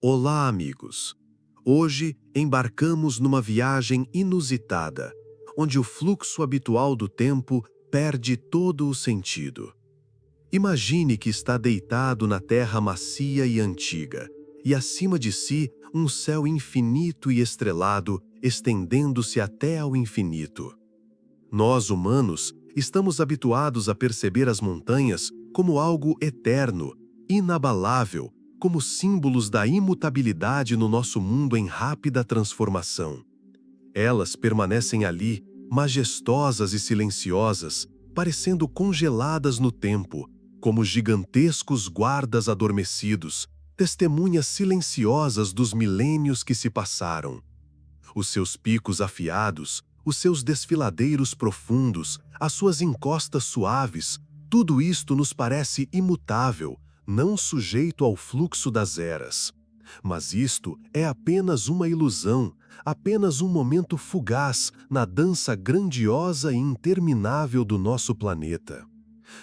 Olá, amigos! Hoje embarcamos numa viagem inusitada, onde o fluxo habitual do tempo perde todo o sentido. Imagine que está deitado na terra macia e antiga, e acima de si um céu infinito e estrelado estendendo-se até ao infinito. Nós, humanos, estamos habituados a perceber as montanhas como algo eterno, inabalável, como símbolos da imutabilidade no nosso mundo em rápida transformação. Elas permanecem ali, majestosas e silenciosas, parecendo congeladas no tempo, como gigantescos guardas adormecidos, testemunhas silenciosas dos milênios que se passaram. Os seus picos afiados, os seus desfiladeiros profundos, as suas encostas suaves, tudo isto nos parece imutável, não sujeito ao fluxo das eras. Mas isto é apenas uma ilusão, apenas um momento fugaz na dança grandiosa e interminável do nosso planeta.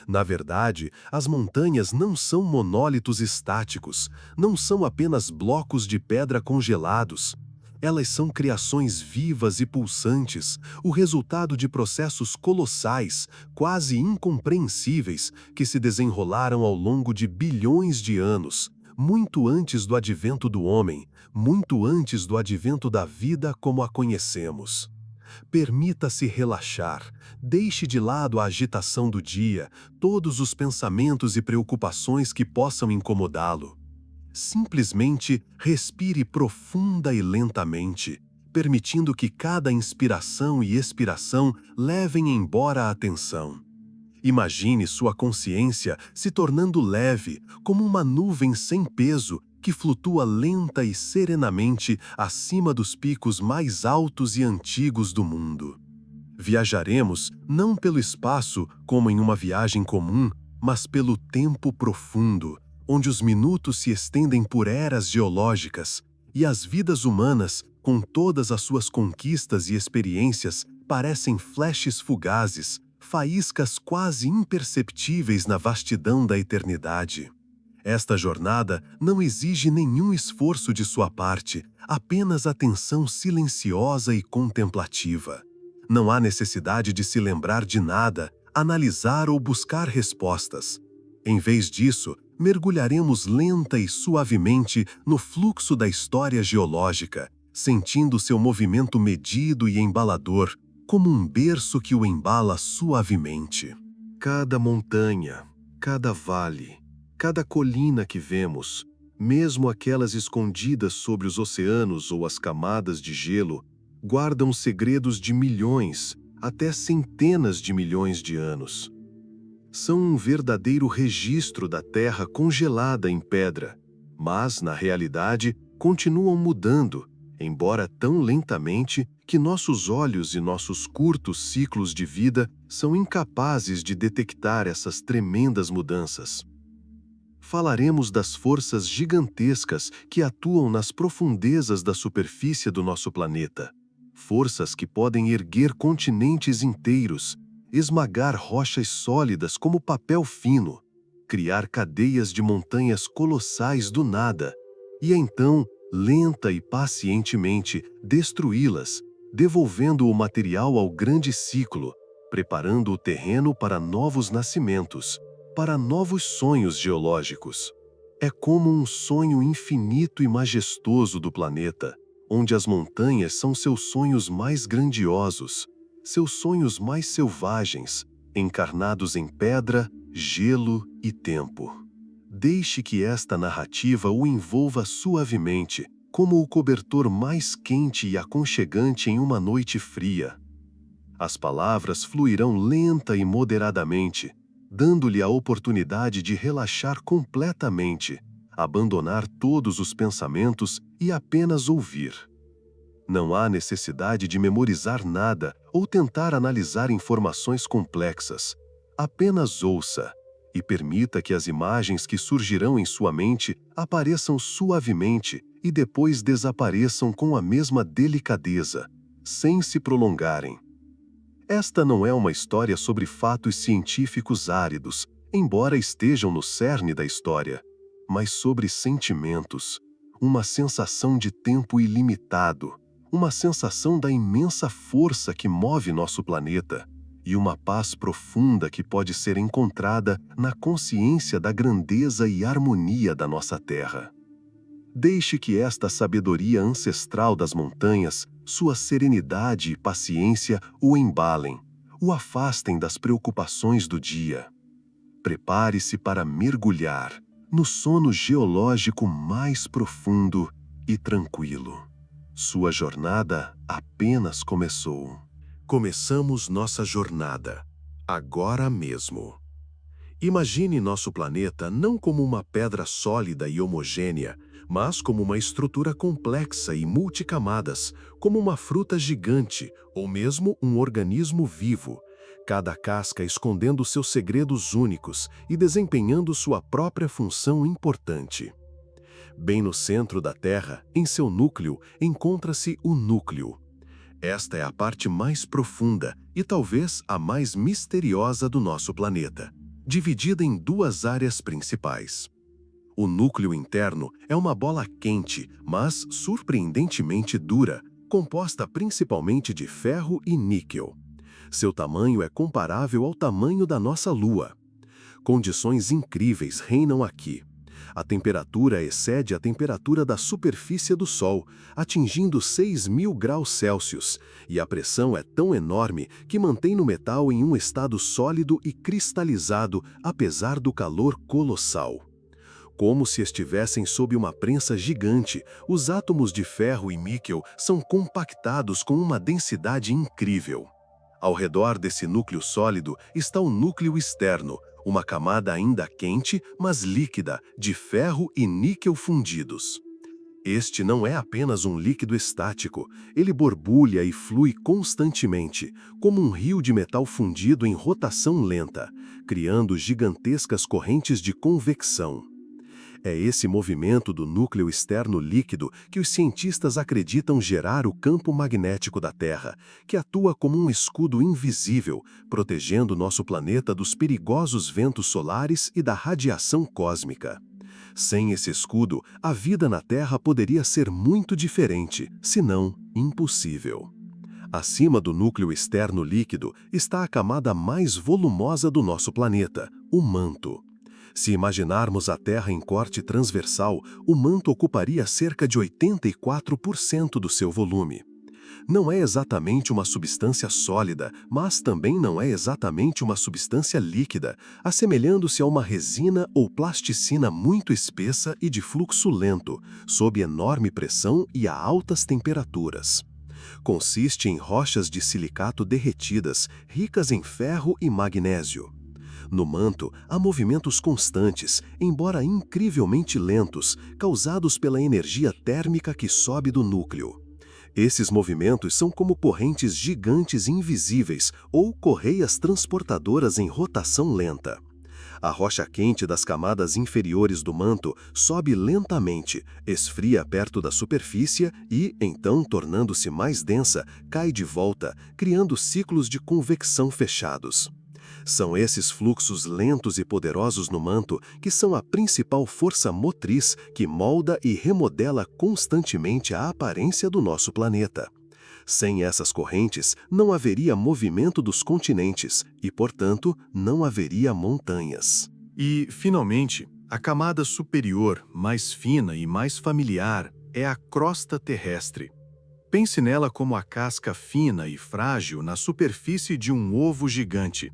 Na verdade, as montanhas não são monólitos estáticos, não são apenas blocos de pedra congelados. Elas são criações vivas e pulsantes, o resultado de processos colossais, quase incompreensíveis, que se desenrolaram ao longo de bilhões de anos, muito antes do advento do homem, muito antes do advento da vida como a conhecemos. Permita-se relaxar, deixe de lado a agitação do dia, todos os pensamentos e preocupações que possam incomodá-lo. Simplesmente respire profunda e lentamente, permitindo que cada inspiração e expiração levem embora a atenção. Imagine sua consciência se tornando leve, como uma nuvem sem peso que flutua lenta e serenamente acima dos picos mais altos e antigos do mundo. Viajaremos não pelo espaço como em uma viagem comum, mas pelo tempo profundo, onde os minutos se estendem por eras geológicas e as vidas humanas, com todas as suas conquistas e experiências, parecem flashes fugazes, faíscas quase imperceptíveis na vastidão da eternidade. Esta jornada não exige nenhum esforço de sua parte, apenas atenção silenciosa e contemplativa. Não há necessidade de se lembrar de nada, analisar ou buscar respostas. Em vez disso, mergulharemos lenta e suavemente no fluxo da história geológica, sentindo seu movimento medido e embalador, como um berço que o embala suavemente. Cada montanha, cada vale, cada colina que vemos, mesmo aquelas escondidas sobre os oceanos ou as camadas de gelo, guardam segredos de milhões, até centenas de milhões de anos. São um verdadeiro registro da Terra congelada em pedra, mas, na realidade, continuam mudando, embora tão lentamente que nossos olhos e nossos curtos ciclos de vida são incapazes de detectar essas tremendas mudanças. Falaremos das forças gigantescas que atuam nas profundezas da superfície do nosso planeta. Forças que podem erguer continentes inteiros, esmagar rochas sólidas como papel fino, criar cadeias de montanhas colossais do nada, e então, lenta e pacientemente, destruí-las, devolvendo o material ao grande ciclo, preparando o terreno para novos nascimentos, para novos sonhos geológicos. É como um sonho infinito e majestoso do planeta, onde as montanhas são seus sonhos mais grandiosos, seus sonhos mais selvagens, encarnados em pedra, gelo e tempo. Deixe que esta narrativa o envolva suavemente, como o cobertor mais quente e aconchegante em uma noite fria. As palavras fluirão lenta e moderadamente, dando-lhe a oportunidade de relaxar completamente, abandonar todos os pensamentos e apenas ouvir. Não há necessidade de memorizar nada ou tentar analisar informações complexas. Apenas ouça e permita que as imagens que surgirão em sua mente apareçam suavemente e depois desapareçam com a mesma delicadeza, sem se prolongarem. Esta não é uma história sobre fatos científicos áridos, embora estejam no cerne da história, mas sobre sentimentos, uma sensação de tempo ilimitado, uma sensação da imensa força que move nosso planeta e uma paz profunda que pode ser encontrada na consciência da grandeza e harmonia da nossa Terra. Deixe que esta sabedoria ancestral das montanhas, sua serenidade e paciência o embalem, o afastem das preocupações do dia. Prepare-se para mergulhar no sono geológico mais profundo e tranquilo. Sua jornada apenas começou. Começamos nossa jornada, agora mesmo. Imagine nosso planeta não como uma pedra sólida e homogênea, mas como uma estrutura complexa e multicamadas, como uma fruta gigante ou mesmo um organismo vivo, cada casca escondendo seus segredos únicos e desempenhando sua própria função importante. Bem no centro da Terra, em seu núcleo, encontra-se o núcleo. Esta é a parte mais profunda e talvez a mais misteriosa do nosso planeta, dividida em duas áreas principais. O núcleo interno é uma bola quente, mas surpreendentemente dura, composta principalmente de ferro e níquel. Seu tamanho é comparável ao tamanho da nossa Lua. Condições incríveis reinam aqui. A temperatura excede a temperatura da superfície do Sol, atingindo 6.000 graus Celsius, e a pressão é tão enorme que mantém o metal em um estado sólido e cristalizado, apesar do calor colossal. Como se estivessem sob uma prensa gigante, os átomos de ferro e níquel são compactados com uma densidade incrível. Ao redor desse núcleo sólido está o núcleo externo, uma camada ainda quente, mas líquida, de ferro e níquel fundidos. Este não é apenas um líquido estático, ele borbulha e flui constantemente, como um rio de metal fundido em rotação lenta, criando gigantescas correntes de convecção. É esse movimento do núcleo externo líquido que os cientistas acreditam gerar o campo magnético da Terra, que atua como um escudo invisível, protegendo nosso planeta dos perigosos ventos solares e da radiação cósmica. Sem esse escudo, a vida na Terra poderia ser muito diferente, se não impossível. Acima do núcleo externo líquido está a camada mais volumosa do nosso planeta, o manto. Se imaginarmos a Terra em corte transversal, o manto ocuparia cerca de 84% do seu volume. Não é exatamente uma substância sólida, mas também não é exatamente uma substância líquida, assemelhando-se a uma resina ou plasticina muito espessa e de fluxo lento, sob enorme pressão e a altas temperaturas. Consiste em rochas de silicato derretidas, ricas em ferro e magnésio. No manto, há movimentos constantes, embora incrivelmente lentos, causados pela energia térmica que sobe do núcleo. Esses movimentos são como correntes gigantes invisíveis ou correias transportadoras em rotação lenta. A rocha quente das camadas inferiores do manto sobe lentamente, esfria perto da superfície e, então, tornando-se mais densa, cai de volta, criando ciclos de convecção fechados. São esses fluxos lentos e poderosos no manto que são a principal força motriz que molda e remodela constantemente a aparência do nosso planeta. Sem essas correntes, não haveria movimento dos continentes e, portanto, não haveria montanhas. E, finalmente, a camada superior, mais fina e mais familiar, é a crosta terrestre. Pense nela como a casca fina e frágil na superfície de um ovo gigante.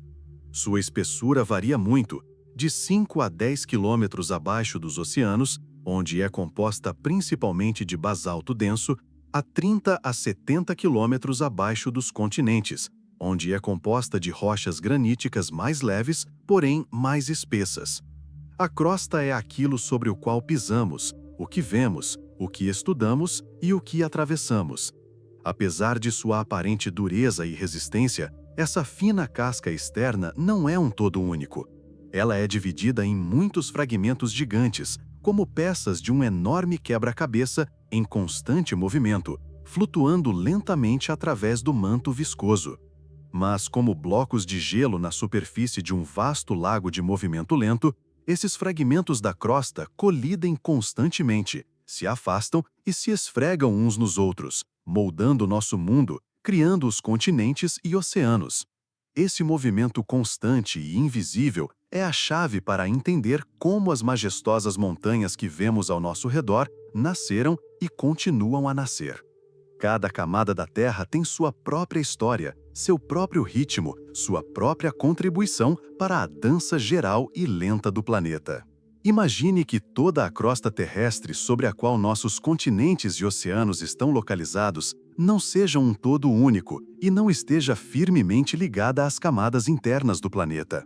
Sua espessura varia muito, de 5 a 10 quilômetros abaixo dos oceanos, onde é composta principalmente de basalto denso, a 30 a 70 quilômetros abaixo dos continentes, onde é composta de rochas graníticas mais leves, porém mais espessas. A crosta é aquilo sobre o qual pisamos, o que vemos, o que estudamos e o que atravessamos. Apesar de sua aparente dureza e resistência, essa fina casca externa não é um todo único. Ela é dividida em muitos fragmentos gigantes, como peças de um enorme quebra-cabeça em constante movimento, flutuando lentamente através do manto viscoso. Mas, como blocos de gelo na superfície de um vasto lago de movimento lento, esses fragmentos da crosta colidem constantemente, se afastam e se esfregam uns nos outros, moldando nosso mundo, criando os continentes e oceanos. Esse movimento constante e invisível é a chave para entender como as majestosas montanhas que vemos ao nosso redor nasceram e continuam a nascer. Cada camada da Terra tem sua própria história, seu próprio ritmo, sua própria contribuição para a dança geral e lenta do planeta. Imagine que toda a crosta terrestre sobre a qual nossos continentes e oceanos estão localizados não seja um todo único e não esteja firmemente ligada às camadas internas do planeta.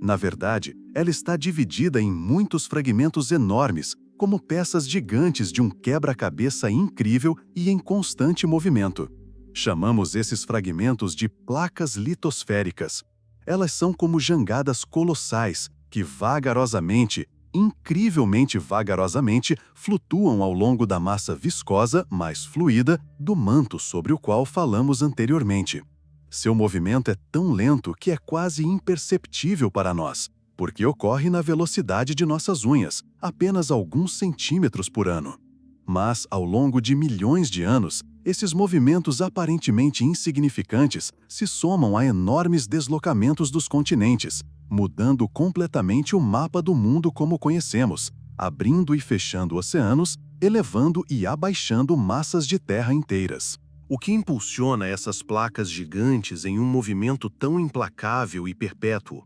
Na verdade, ela está dividida em muitos fragmentos enormes, como peças gigantes de um quebra-cabeça incrível e em constante movimento. Chamamos esses fragmentos de placas litosféricas. Elas são como jangadas colossais que vagarosamente, incrivelmente vagarosamente, flutuam ao longo da massa viscosa, mais fluida, do manto sobre o qual falamos anteriormente. Seu movimento é tão lento que é quase imperceptível para nós, porque ocorre na velocidade de nossas unhas, apenas alguns centímetros por ano. Mas, ao longo de milhões de anos, esses movimentos aparentemente insignificantes se somam a enormes deslocamentos dos continentes, mudando completamente o mapa do mundo como conhecemos, abrindo e fechando oceanos, elevando e abaixando massas de terra inteiras. O que impulsiona essas placas gigantes em um movimento tão implacável e perpétuo?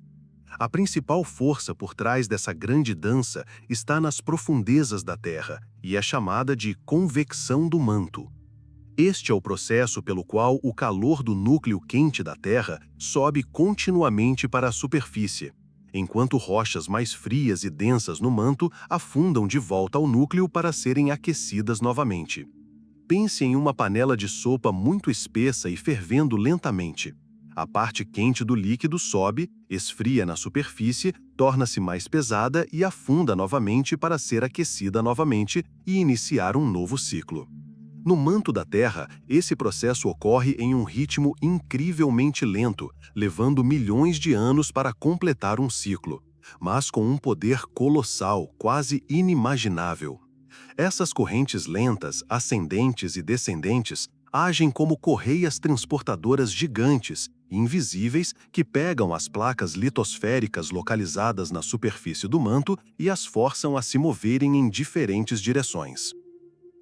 A principal força por trás dessa grande dança está nas profundezas da Terra e é chamada de convecção do manto. Este é o processo pelo qual o calor do núcleo quente da Terra sobe continuamente para a superfície, enquanto rochas mais frias e densas no manto afundam de volta ao núcleo para serem aquecidas novamente. Pense em uma panela de sopa muito espessa e fervendo lentamente. A parte quente do líquido sobe, esfria na superfície, torna-se mais pesada e afunda novamente para ser aquecida novamente e iniciar um novo ciclo. No manto da Terra, esse processo ocorre em um ritmo incrivelmente lento, levando milhões de anos para completar um ciclo, mas com um poder colossal, quase inimaginável. Essas correntes lentas, ascendentes e descendentes, agem como correias transportadoras gigantes, invisíveis, que pegam as placas litosféricas localizadas na superfície do manto e as forçam a se moverem em diferentes direções.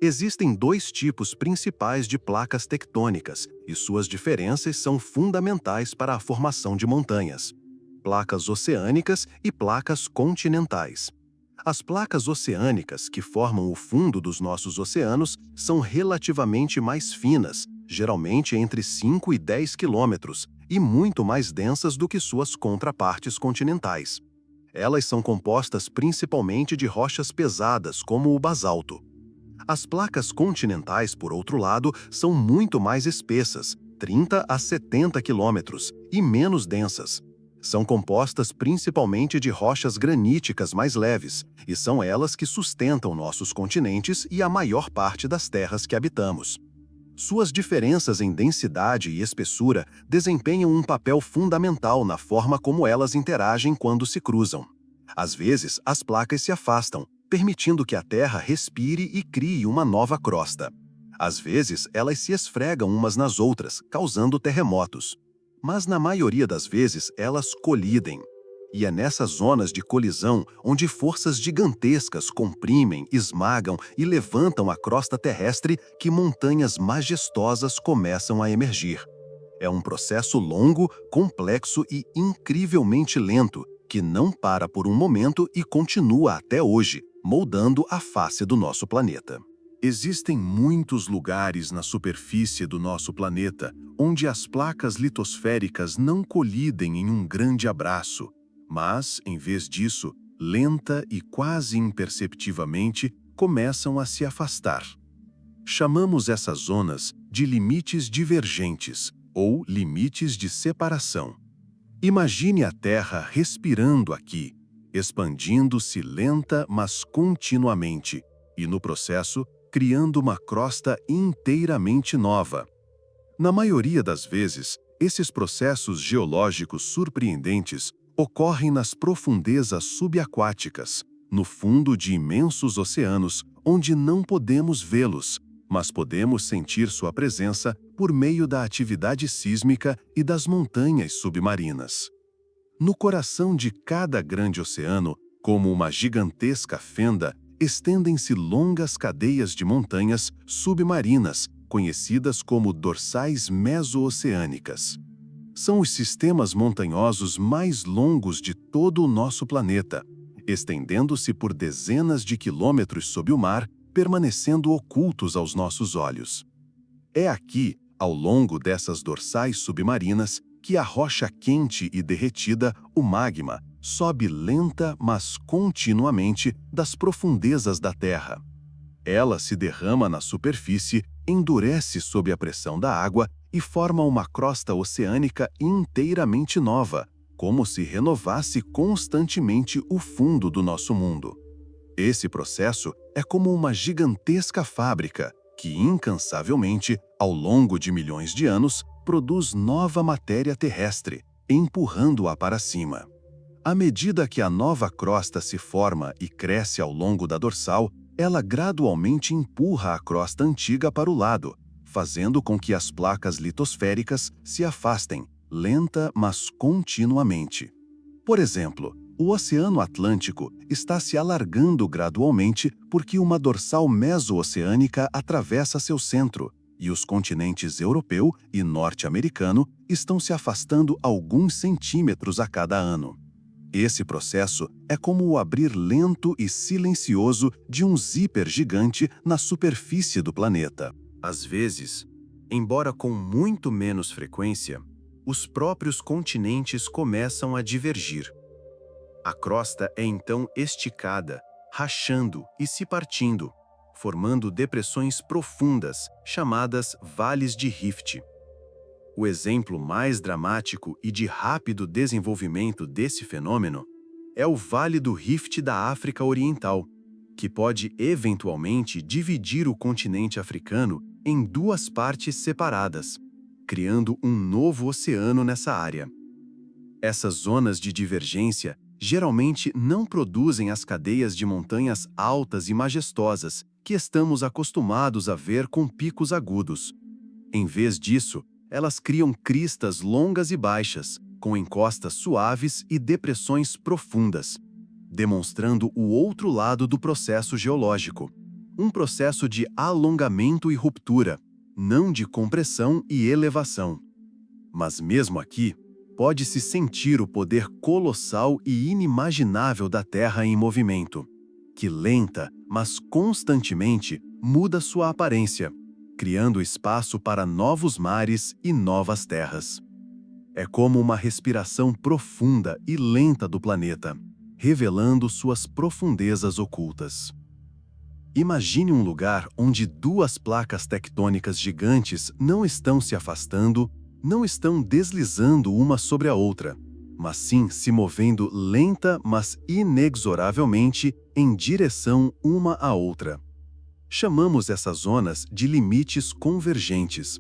Existem dois tipos principais de placas tectônicas, e suas diferenças são fundamentais para a formação de montanhas: placas oceânicas e placas continentais. As placas oceânicas, que formam o fundo dos nossos oceanos, são relativamente mais finas, geralmente entre 5 e 10 quilômetros, e muito mais densas do que suas contrapartes continentais. Elas são compostas principalmente de rochas pesadas, como o basalto. As placas continentais, por outro lado, são muito mais espessas, 30 a 70 quilômetros, e menos densas. São compostas principalmente de rochas graníticas mais leves, e são elas que sustentam nossos continentes e a maior parte das terras que habitamos. Suas diferenças em densidade e espessura desempenham um papel fundamental na forma como elas interagem quando se cruzam. Às vezes, as placas se afastam, permitindo que a Terra respire e crie uma nova crosta. Às vezes, elas se esfregam umas nas outras, causando terremotos. Mas na maioria das vezes elas colidem. E é nessas zonas de colisão onde forças gigantescas comprimem, esmagam e levantam a crosta terrestre que montanhas majestosas começam a emergir. É um processo longo, complexo e incrivelmente lento, que não para por um momento e continua até hoje, moldando a face do nosso planeta. Existem muitos lugares na superfície do nosso planeta onde as placas litosféricas não colidem em um grande abraço, mas, em vez disso, lenta e quase imperceptivelmente, começam a se afastar. Chamamos essas zonas de limites divergentes ou limites de separação. Imagine a Terra respirando aqui, expandindo-se lenta, mas continuamente, e no processo, criando uma crosta inteiramente nova. Na maioria das vezes, esses processos geológicos surpreendentes ocorrem nas profundezas subaquáticas, no fundo de imensos oceanos onde não podemos vê-los, mas podemos sentir sua presença por meio da atividade sísmica e das montanhas submarinas. No coração de cada grande oceano, como uma gigantesca fenda, estendem-se longas cadeias de montanhas submarinas, conhecidas como dorsais meso-oceânicas. São os sistemas montanhosos mais longos de todo o nosso planeta, estendendo-se por dezenas de quilômetros sob o mar, permanecendo ocultos aos nossos olhos. É aqui, ao longo dessas dorsais submarinas, que a rocha quente e derretida, o magma, sobe lenta, mas continuamente das profundezas da Terra. Ela se derrama na superfície, endurece sob a pressão da água e forma uma crosta oceânica inteiramente nova, como se renovasse constantemente o fundo do nosso mundo. Esse processo é como uma gigantesca fábrica que, incansavelmente, ao longo de milhões de anos, produz nova matéria terrestre, empurrando-a para cima. À medida que a nova crosta se forma e cresce ao longo da dorsal, ela gradualmente empurra a crosta antiga para o lado, fazendo com que as placas litosféricas se afastem, lenta, mas continuamente. Por exemplo, o Oceano Atlântico está se alargando gradualmente porque uma dorsal meso-oceânica atravessa seu centro, e os continentes europeu e norte-americano estão se afastando alguns centímetros a cada ano. Esse processo é como o abrir lento e silencioso de um zíper gigante na superfície do planeta. Às vezes, embora com muito menos frequência, os próprios continentes começam a divergir. A crosta é então esticada, rachando e se partindo, formando depressões profundas, chamadas vales de Rift. O exemplo mais dramático e de rápido desenvolvimento desse fenômeno é o Vale do Rift da África Oriental, que pode eventualmente dividir o continente africano em duas partes separadas, criando um novo oceano nessa área. Essas zonas de divergência geralmente não produzem as cadeias de montanhas altas e majestosas que estamos acostumados a ver com picos agudos. Em vez disso, elas criam cristas longas e baixas, com encostas suaves e depressões profundas, demonstrando o outro lado do processo geológico, um processo de alongamento e ruptura, não de compressão e elevação. Mas mesmo aqui, pode-se sentir o poder colossal e inimaginável da Terra em movimento, que lenta, mas constantemente muda sua aparência, criando espaço para novos mares e novas terras. É como uma respiração profunda e lenta do planeta, revelando suas profundezas ocultas. Imagine um lugar onde duas placas tectônicas gigantes não estão se afastando, não estão deslizando uma sobre a outra, mas sim se movendo lenta, mas inexoravelmente em direção uma à outra. Chamamos essas zonas de limites convergentes,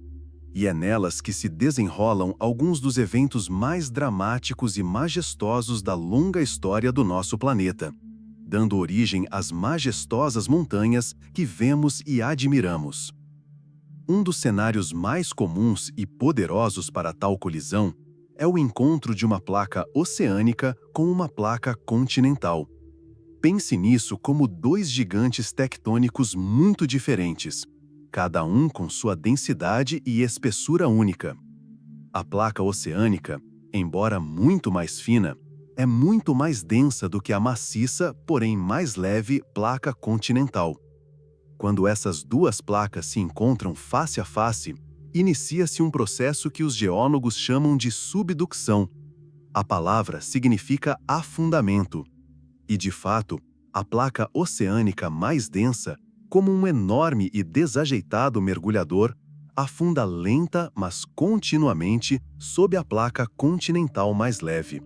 e é nelas que se desenrolam alguns dos eventos mais dramáticos e majestosos da longa história do nosso planeta, dando origem às majestosas montanhas que vemos e admiramos. Um dos cenários mais comuns e poderosos para tal colisão é o encontro de uma placa oceânica com uma placa continental. Pense nisso como dois gigantes tectônicos muito diferentes, cada um com sua densidade e espessura única. A placa oceânica, embora muito mais fina, é muito mais densa do que a maciça, porém mais leve, placa continental. Quando essas duas placas se encontram face a face, inicia-se um processo que os geólogos chamam de subducção. A palavra significa afundamento. E, de fato, a placa oceânica mais densa, como um enorme e desajeitado mergulhador, afunda lenta, mas continuamente, sob a placa continental mais leve.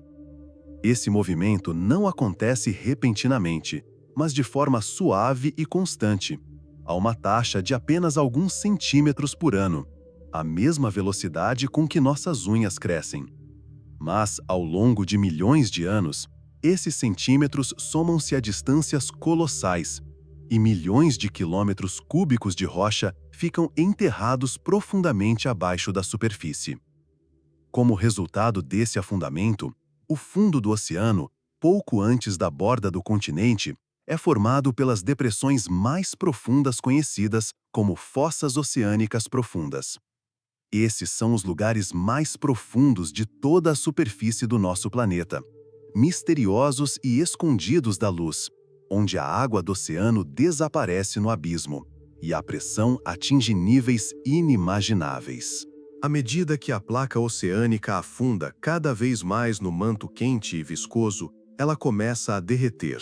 Esse movimento não acontece repentinamente, mas de forma suave e constante, a uma taxa de apenas alguns centímetros por ano, a mesma velocidade com que nossas unhas crescem. Mas, ao longo de milhões de anos, Esses centímetros somam-se a distâncias colossais, e milhões de quilômetros cúbicos de rocha ficam enterrados profundamente abaixo da superfície. Como resultado desse afundamento, o fundo do oceano, pouco antes da borda do continente, é formado pelas depressões mais profundas conhecidas como fossas oceânicas profundas. Esses são os lugares mais profundos de toda a superfície do nosso planeta, misteriosos e escondidos da luz, onde a água do oceano desaparece no abismo e a pressão atinge níveis inimagináveis. À medida que a placa oceânica afunda cada vez mais no manto quente e viscoso, ela começa a derreter.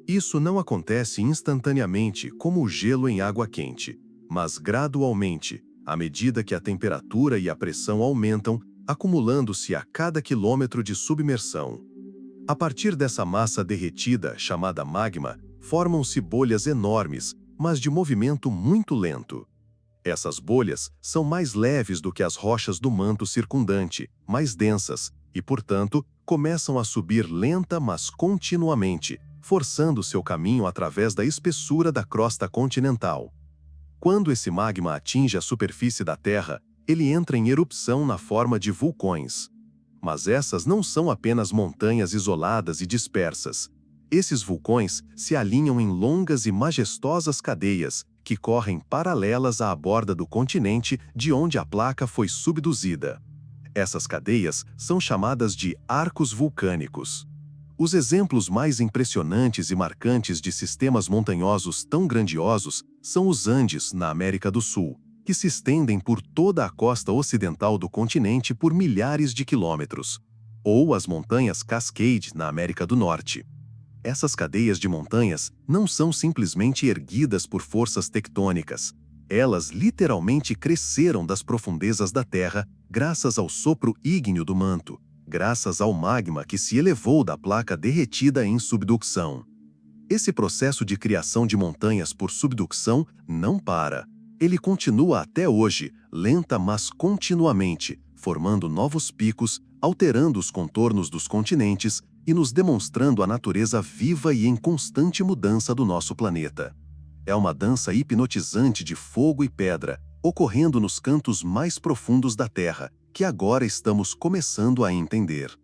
Isso não acontece instantaneamente como o gelo em água quente, mas gradualmente, à medida que a temperatura e a pressão aumentam, acumulando-se a cada quilômetro de submersão. A partir dessa massa derretida, chamada magma, formam-se bolhas enormes, mas de movimento muito lento. Essas bolhas são mais leves do que as rochas do manto circundante, mais densas, e, portanto, começam a subir lenta, mas continuamente, forçando seu caminho através da espessura da crosta continental. Quando esse magma atinge a superfície da Terra, ele entra em erupção na forma de vulcões. Mas essas não são apenas montanhas isoladas e dispersas. Esses vulcões se alinham em longas e majestosas cadeias, que correm paralelas à borda do continente de onde a placa foi subduzida. Essas cadeias são chamadas de arcos vulcânicos. Os exemplos mais impressionantes e marcantes de sistemas montanhosos tão grandiosos são os Andes, na América do Sul, que se estendem por toda a costa ocidental do continente por milhares de quilômetros, ou as montanhas Cascade, na América do Norte. Essas cadeias de montanhas não são simplesmente erguidas por forças tectônicas. Elas literalmente cresceram das profundezas da Terra graças ao sopro ígneo do manto, graças ao magma que se elevou da placa derretida em subducção. Esse processo de criação de montanhas por subducção não para. Ele continua até hoje, lenta mas continuamente, formando novos picos, alterando os contornos dos continentes e nos demonstrando a natureza viva e em constante mudança do nosso planeta. É uma dança hipnotizante de fogo e pedra, ocorrendo nos cantos mais profundos da Terra, que agora estamos começando a entender.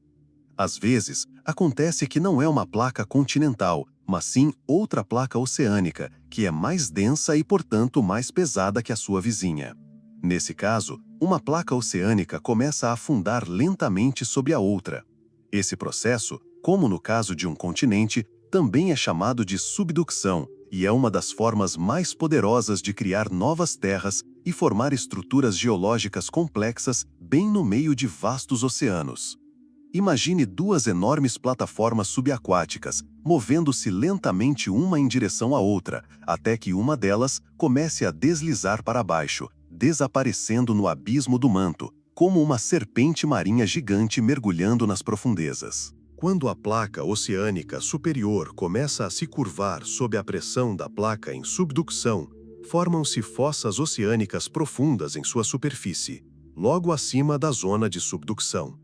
Às vezes, acontece que não é uma placa continental, mas sim outra placa oceânica, que é mais densa e, portanto, mais pesada que a sua vizinha. Nesse caso, uma placa oceânica começa a afundar lentamente sobre a outra. Esse processo, como no caso de um continente, também é chamado de subducção e é uma das formas mais poderosas de criar novas terras e formar estruturas geológicas complexas bem no meio de vastos oceanos. Imagine duas enormes plataformas subaquáticas, movendo-se lentamente uma em direção à outra, até que uma delas comece a deslizar para baixo, desaparecendo no abismo do manto, como uma serpente marinha gigante mergulhando nas profundezas. Quando a placa oceânica superior começa a se curvar sob a pressão da placa em subducção, formam-se fossas oceânicas profundas em sua superfície, logo acima da zona de subducção.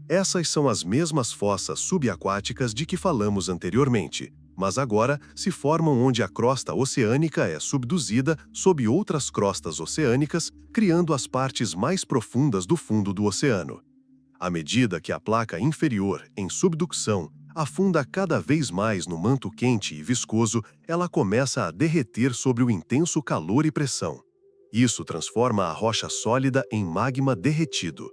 Essas são as mesmas fossas subaquáticas de que falamos anteriormente, mas agora se formam onde a crosta oceânica é subduzida sob outras crostas oceânicas, criando as partes mais profundas do fundo do oceano. À medida que a placa inferior, em subducção, afunda cada vez mais no manto quente e viscoso, ela começa a derreter sob o intenso calor e pressão. Isso transforma a rocha sólida em magma derretido.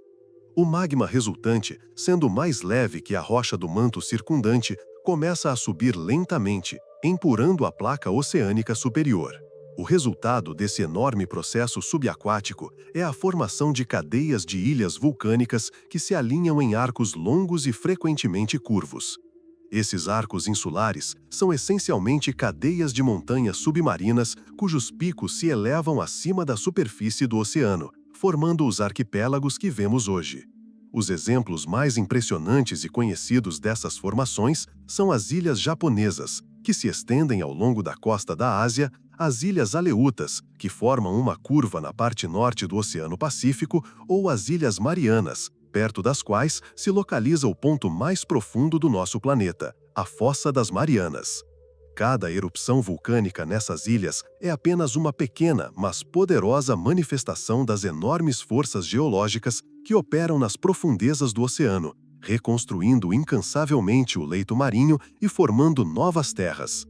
O magma resultante, sendo mais leve que a rocha do manto circundante, começa a subir lentamente, empurrando a placa oceânica superior. O resultado desse enorme processo subaquático é a formação de cadeias de ilhas vulcânicas que se alinham em arcos longos e frequentemente curvos. Esses arcos insulares são essencialmente cadeias de montanhas submarinas cujos picos se elevam acima da superfície do oceano, formando os arquipélagos que vemos hoje. Os exemplos mais impressionantes e conhecidos dessas formações são as ilhas japonesas, que se estendem ao longo da costa da Ásia, as Ilhas Aleutas, que formam uma curva na parte norte do Oceano Pacífico, ou as Ilhas Marianas, perto das quais se localiza o ponto mais profundo do nosso planeta, a Fossa das Marianas. Cada erupção vulcânica nessas ilhas é apenas uma pequena, mas poderosa manifestação das enormes forças geológicas que operam nas profundezas do oceano, reconstruindo incansavelmente o leito marinho e formando novas terras.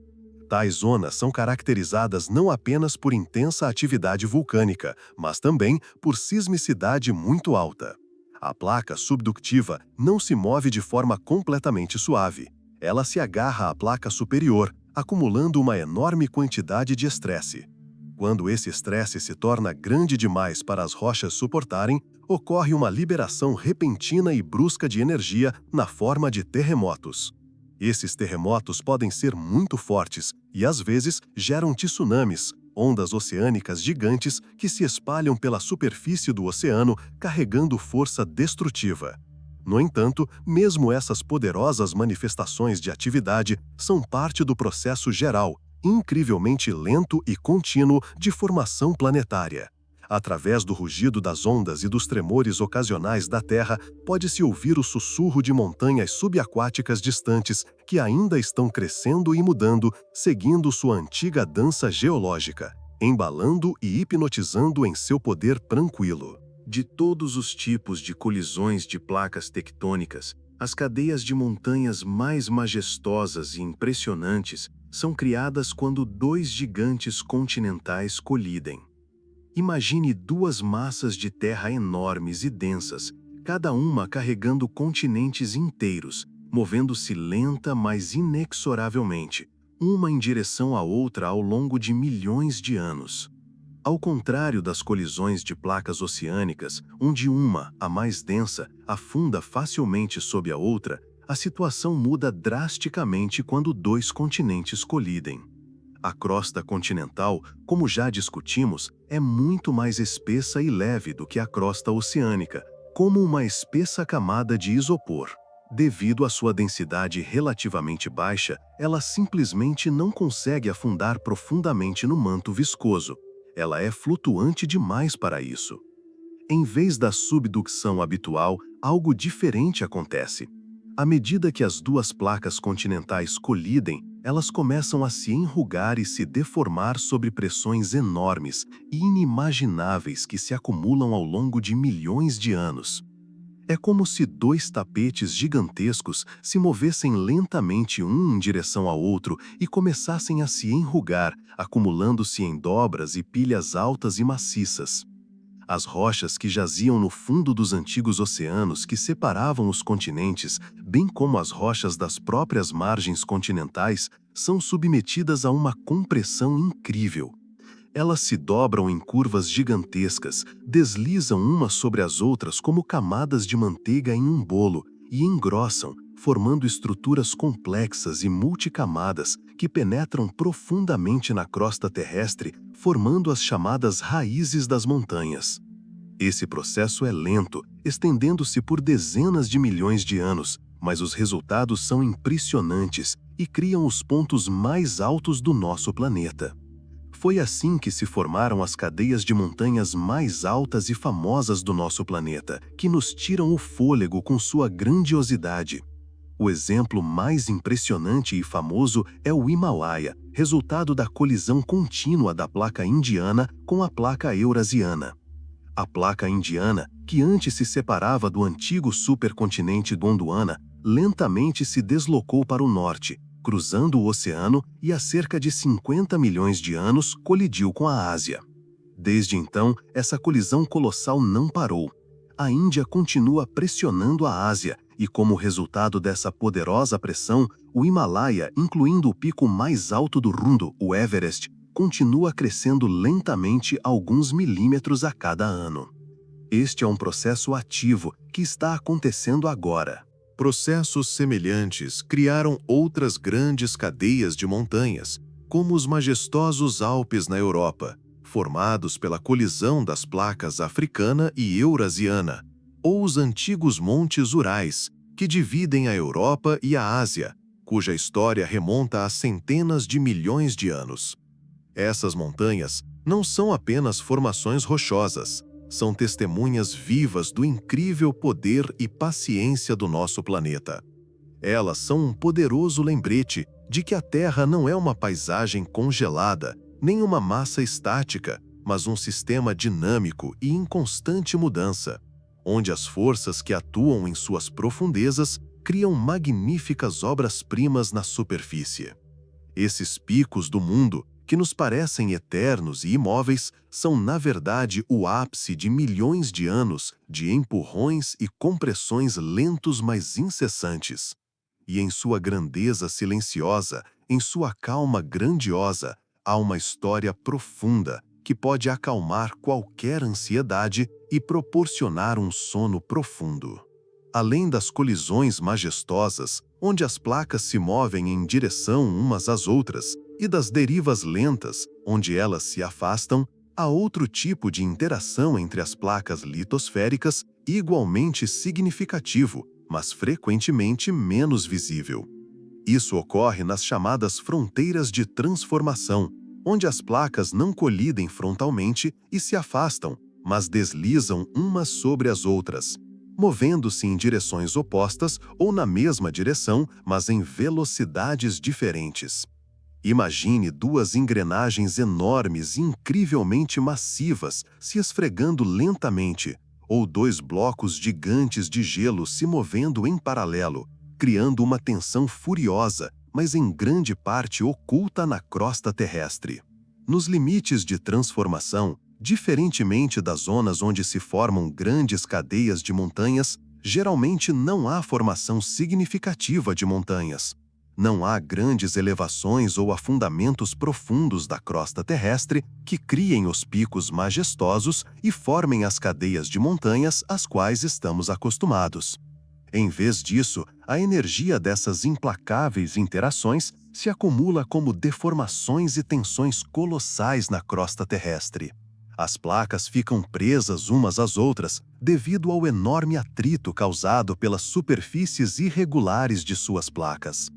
Tais zonas são caracterizadas não apenas por intensa atividade vulcânica, mas também por sismicidade muito alta. A placa subductiva não se move de forma completamente suave. Ela se agarra à placa superior, acumulando uma enorme quantidade de estresse. Quando esse estresse se torna grande demais para as rochas suportarem, ocorre uma liberação repentina e brusca de energia na forma de terremotos. Esses terremotos podem ser muito fortes e, às vezes, geram tsunamis, ondas oceânicas gigantes que se espalham pela superfície do oceano carregando força destrutiva. No entanto, mesmo essas poderosas manifestações de atividade são parte do processo geral, incrivelmente lento e contínuo de formação planetária. Através do rugido das ondas e dos tremores ocasionais da Terra, pode-se ouvir o sussurro de montanhas subaquáticas distantes que ainda estão crescendo e mudando, seguindo sua antiga dança geológica, embalando e hipnotizando em seu poder tranquilo. De todos os tipos de colisões de placas tectônicas, as cadeias de montanhas mais majestosas e impressionantes são criadas quando dois gigantes continentais colidem. Imagine duas massas de terra enormes e densas, cada uma carregando continentes inteiros, movendo-se lenta, mas inexoravelmente, uma em direção à outra ao longo de milhões de anos. Ao contrário das colisões de placas oceânicas, onde uma, a mais densa, afunda facilmente sob a outra, a situação muda drasticamente quando dois continentes colidem. A crosta continental, como já discutimos, é muito mais espessa e leve do que a crosta oceânica, como uma espessa camada de isopor. Devido à sua densidade relativamente baixa, ela simplesmente não consegue afundar profundamente no manto viscoso. Ela é flutuante demais para isso. Em vez da subducção habitual, algo diferente acontece. À medida que as duas placas continentais colidem, elas começam a se enrugar e se deformar sob pressões enormes e inimagináveis que se acumulam ao longo de milhões de anos. É como se dois tapetes gigantescos se movessem lentamente um em direção ao outro e começassem a se enrugar, acumulando-se em dobras e pilhas altas e maciças. As rochas que jaziam no fundo dos antigos oceanos que separavam os continentes, bem como as rochas das próprias margens continentais, são submetidas a uma compressão incrível. Elas se dobram em curvas gigantescas, deslizam umas sobre as outras como camadas de manteiga em um bolo e engrossam, formando estruturas complexas e multicamadas que penetram profundamente na crosta terrestre, formando as chamadas raízes das montanhas. Esse processo é lento, estendendo-se por dezenas de milhões de anos, mas os resultados são impressionantes e criam os pontos mais altos do nosso planeta. Foi assim que se formaram as cadeias de montanhas mais altas e famosas do nosso planeta, que nos tiram o fôlego com sua grandiosidade. O exemplo mais impressionante e famoso é o Himalaia, resultado da colisão contínua da placa indiana com a placa eurasiana. A placa indiana, que antes se separava do antigo supercontinente Gondwana, lentamente se deslocou para o norte, cruzando o oceano e há cerca de 50 milhões de anos colidiu com a Ásia. Desde então, essa colisão colossal não parou. A Índia continua pressionando a Ásia e, como resultado dessa poderosa pressão, o Himalaia, incluindo o pico mais alto do mundo, o Everest, continua crescendo lentamente alguns milímetros a cada ano. Este é um processo ativo que está acontecendo agora. Processos semelhantes criaram outras grandes cadeias de montanhas, como os majestosos Alpes na Europa, formados pela colisão das placas africana e eurasiana, ou os antigos Montes Urais, que dividem a Europa e a Ásia, cuja história remonta a centenas de milhões de anos. Essas montanhas não são apenas formações rochosas, são testemunhas vivas do incrível poder e paciência do nosso planeta. Elas são um poderoso lembrete de que a Terra não é uma paisagem congelada, nem uma massa estática, mas um sistema dinâmico e em constante mudança, onde as forças que atuam em suas profundezas criam magníficas obras-primas na superfície. Esses picos do mundo, que nos parecem eternos e imóveis, são na verdade o ápice de milhões de anos de empurrões e compressões lentos mas incessantes. E em sua grandeza silenciosa, em sua calma grandiosa, há uma história profunda que pode acalmar qualquer ansiedade e proporcionar um sono profundo. Além das colisões majestosas, onde as placas se movem em direção umas às outras, e das derivas lentas, onde elas se afastam, há outro tipo de interação entre as placas litosféricas igualmente significativo, mas frequentemente menos visível. Isso ocorre nas chamadas fronteiras de transformação, onde as placas não colidem frontalmente e se afastam, mas deslizam umas sobre as outras, movendo-se em direções opostas ou na mesma direção, mas em velocidades diferentes. Imagine duas engrenagens enormes e incrivelmente massivas se esfregando lentamente, ou dois blocos gigantes de gelo se movendo em paralelo, criando uma tensão furiosa, mas em grande parte oculta na crosta terrestre. Nos limites de transformação, diferentemente das zonas onde se formam grandes cadeias de montanhas, geralmente não há formação significativa de montanhas. Não há grandes elevações ou afundamentos profundos da crosta terrestre que criem os picos majestosos e formem as cadeias de montanhas às quais estamos acostumados. Em vez disso, a energia dessas implacáveis interações se acumula como deformações e tensões colossais na crosta terrestre. As placas ficam presas umas às outras devido ao enorme atrito causado pelas superfícies irregulares de suas placas.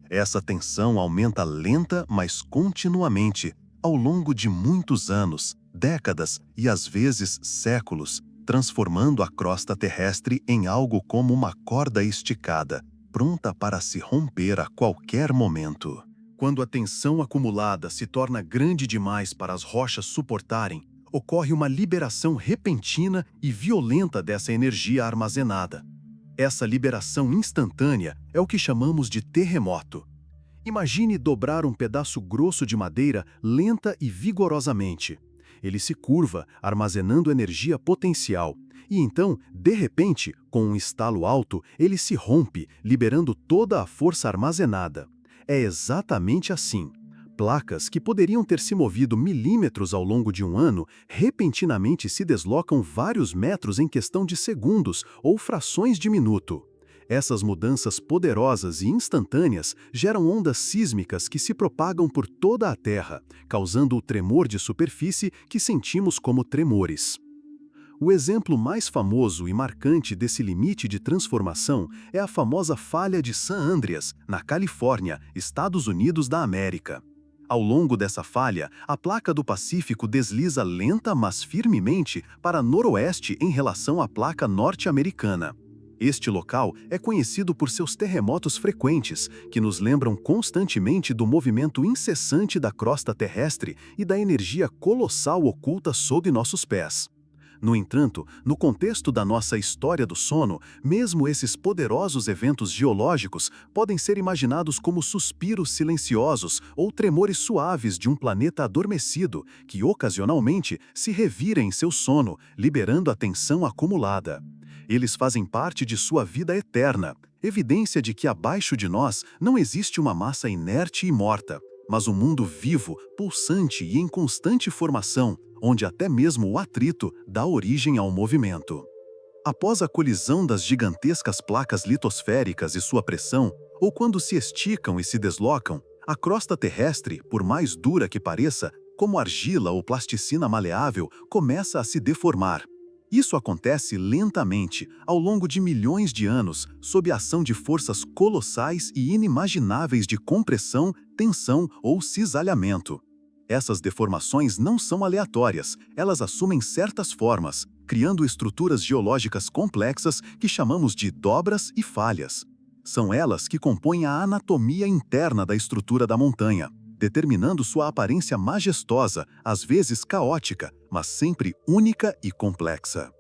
Essa tensão aumenta lenta, mas continuamente, ao longo de muitos anos, décadas e às vezes séculos, transformando a crosta terrestre em algo como uma corda esticada, pronta para se romper a qualquer momento. Quando a tensão acumulada se torna grande demais para as rochas suportarem, ocorre uma liberação repentina e violenta dessa energia armazenada. Essa liberação instantânea é o que chamamos de terremoto. Imagine dobrar um pedaço grosso de madeira lenta e vigorosamente. Ele se curva, armazenando energia potencial, e então, de repente, com um estalo alto, ele se rompe, liberando toda a força armazenada. É exatamente assim. Placas que poderiam ter se movido milímetros ao longo de um ano, repentinamente se deslocam vários metros em questão de segundos ou frações de minuto. Essas mudanças poderosas e instantâneas geram ondas sísmicas que se propagam por toda a Terra, causando o tremor de superfície que sentimos como tremores. O exemplo mais famoso e marcante desse limite de transformação é a famosa falha de San Andreas, na Califórnia, Estados Unidos da América. Ao longo dessa falha, a placa do Pacífico desliza lenta, mas firmemente para noroeste em relação à placa norte-americana. Este local é conhecido por seus terremotos frequentes, que nos lembram constantemente do movimento incessante da crosta terrestre e da energia colossal oculta sob nossos pés. No entanto, no contexto da nossa história do sono, mesmo esses poderosos eventos geológicos podem ser imaginados como suspiros silenciosos ou tremores suaves de um planeta adormecido que ocasionalmente se revira em seu sono, liberando a tensão acumulada. Eles fazem parte de sua vida eterna, evidência de que abaixo de nós não existe uma massa inerte e morta, mas um mundo vivo, pulsante e em constante formação, onde até mesmo o atrito dá origem ao movimento. Após a colisão das gigantescas placas litosféricas e sua pressão, ou quando se esticam e se deslocam, a crosta terrestre, por mais dura que pareça, como argila ou plasticina maleável, começa a se deformar. Isso acontece lentamente, ao longo de milhões de anos, sob a ação de forças colossais e inimagináveis de compressão, tensão ou cisalhamento. Essas deformações não são aleatórias, elas assumem certas formas, criando estruturas geológicas complexas que chamamos de dobras e falhas. São elas que compõem a anatomia interna da estrutura da montanha, determinando sua aparência majestosa, às vezes caótica, mas sempre única e complexa.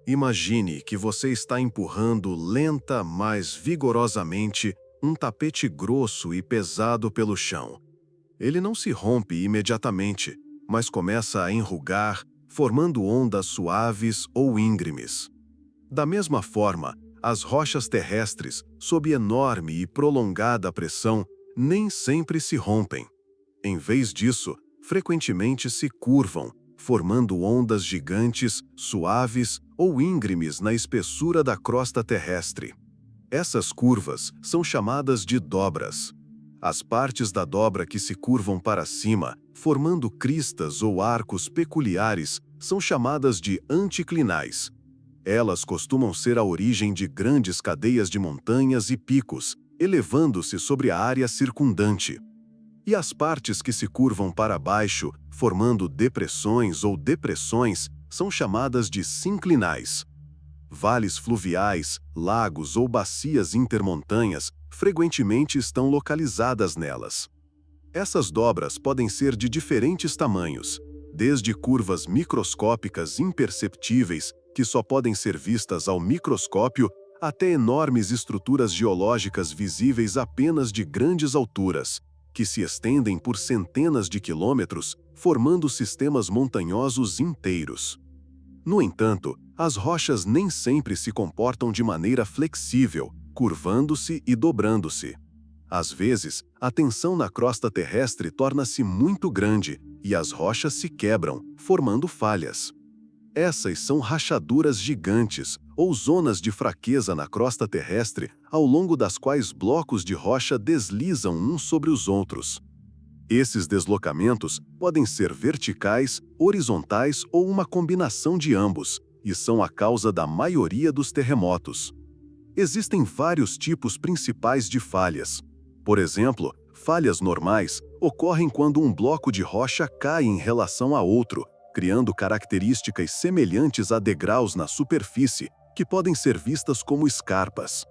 Imagine que você está empurrando lenta, mas vigorosamente um tapete grosso e pesado pelo chão. Ele não se rompe imediatamente, mas começa a enrugar, formando ondas suaves ou íngremes. Da mesma forma, as rochas terrestres, sob enorme e prolongada pressão, nem sempre se rompem. Em vez disso, frequentemente se curvam, formando ondas gigantes, suaves ou íngremes na espessura da crosta terrestre. Essas curvas são chamadas de dobras. As partes da dobra que se curvam para cima, formando cristas ou arcos peculiares, são chamadas de anticlinais. Elas costumam ser a origem de grandes cadeias de montanhas e picos, elevando-se sobre a área circundante. E as partes que se curvam para baixo, formando depressões ou depressões, são chamadas de sinclinais. Vales fluviais, lagos ou bacias intermontanhas frequentemente estão localizadas nelas. Essas dobras podem ser de diferentes tamanhos, desde curvas microscópicas imperceptíveis, que só podem ser vistas ao microscópio, até enormes estruturas geológicas visíveis apenas de grandes alturas, que se estendem por centenas de quilômetros, formando sistemas montanhosos inteiros. No entanto, as rochas nem sempre se comportam de maneira flexível, curvando-se e dobrando-se. Às vezes, a tensão na crosta terrestre torna-se muito grande e as rochas se quebram, formando falhas. Essas são rachaduras gigantes ou zonas de fraqueza na crosta terrestre, ao longo das quais blocos de rocha deslizam uns sobre os outros. Esses deslocamentos podem ser verticais, horizontais ou uma combinação de ambos, e são a causa da maioria dos terremotos. Existem vários tipos principais de falhas. Por exemplo, falhas normais ocorrem quando um bloco de rocha cai em relação a outro, criando características semelhantes a degraus na superfície, que podem ser vistas como escarpas.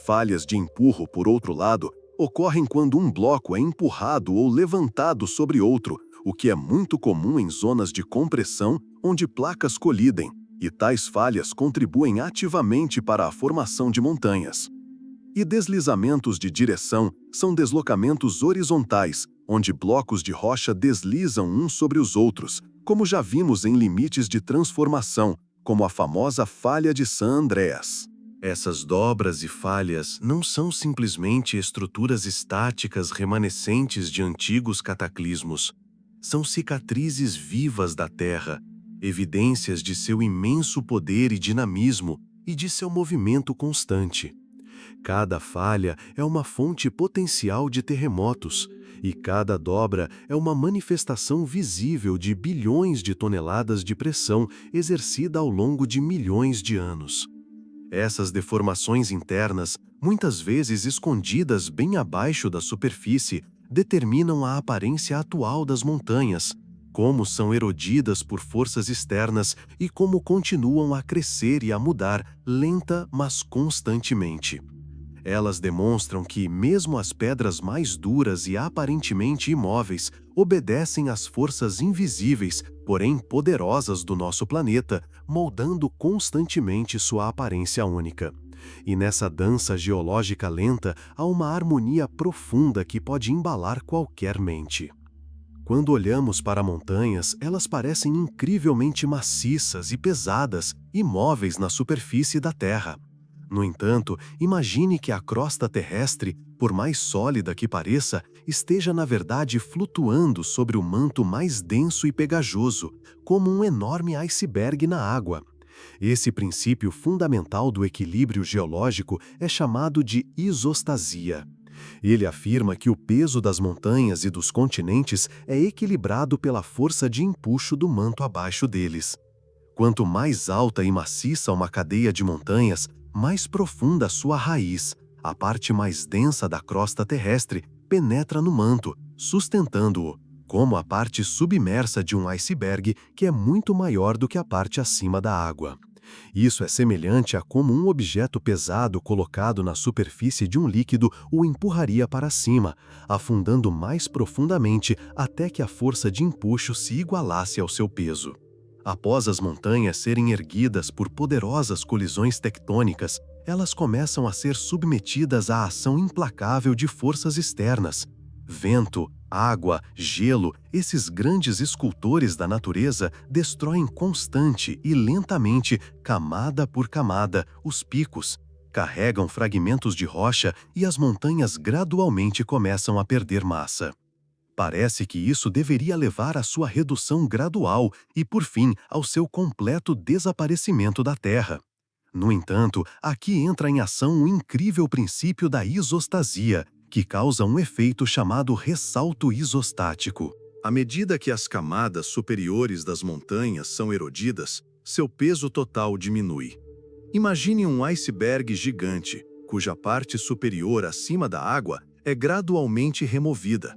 Falhas de empurro, por outro lado, ocorrem quando um bloco é empurrado ou levantado sobre outro, o que é muito comum em zonas de compressão onde placas colidem, e tais falhas contribuem ativamente para a formação de montanhas. E deslizamentos de direção são deslocamentos horizontais, onde blocos de rocha deslizam uns sobre os outros, como já vimos em limites de transformação, como a famosa falha de San Andreas. Essas dobras e falhas não são simplesmente estruturas estáticas remanescentes de antigos cataclismos. São cicatrizes vivas da Terra, evidências de seu imenso poder e dinamismo e de seu movimento constante. Cada falha é uma fonte potencial de terremotos, e cada dobra é uma manifestação visível de bilhões de toneladas de pressão exercida ao longo de milhões de anos. Essas deformações internas, muitas vezes escondidas bem abaixo da superfície, determinam a aparência atual das montanhas, como são erodidas por forças externas e como continuam a crescer e a mudar, lenta, mas constantemente. Elas demonstram que, mesmo as pedras mais duras e aparentemente imóveis, obedecem às forças invisíveis, porém poderosas do nosso planeta, moldando constantemente sua aparência única. E nessa dança geológica lenta, há uma harmonia profunda que pode embalar qualquer mente. Quando olhamos para montanhas, elas parecem incrivelmente maciças e pesadas, imóveis na superfície da Terra. No entanto, imagine que a crosta terrestre, por mais sólida que pareça, esteja na verdade flutuando sobre o manto mais denso e pegajoso, como um enorme iceberg na água. Esse princípio fundamental do equilíbrio geológico é chamado de isostasia. Ele afirma que o peso das montanhas e dos continentes é equilibrado pela força de empuxo do manto abaixo deles. Quanto mais alta e maciça uma cadeia de montanhas, mais profunda sua raiz, a parte mais densa da crosta terrestre, penetra no manto, sustentando-o, como a parte submersa de um iceberg que é muito maior do que a parte acima da água. Isso é semelhante a como um objeto pesado colocado na superfície de um líquido o empurraria para cima, afundando mais profundamente até que a força de empuxo se igualasse ao seu peso. Após as montanhas serem erguidas por poderosas colisões tectônicas, elas começam a ser submetidas à ação implacável de forças externas. Vento, água, gelo, esses grandes escultores da natureza destroem constante e lentamente, camada por camada, os picos, carregam fragmentos de rocha e as montanhas gradualmente começam a perder massa. Parece que isso deveria levar à sua redução gradual e, por fim, ao seu completo desaparecimento da Terra. No entanto, aqui entra em ação o incrível princípio da isostasia, que causa um efeito chamado ressalto isostático. À medida que as camadas superiores das montanhas são erodidas, seu peso total diminui. Imagine um iceberg gigante, cuja parte superior acima da água é gradualmente removida.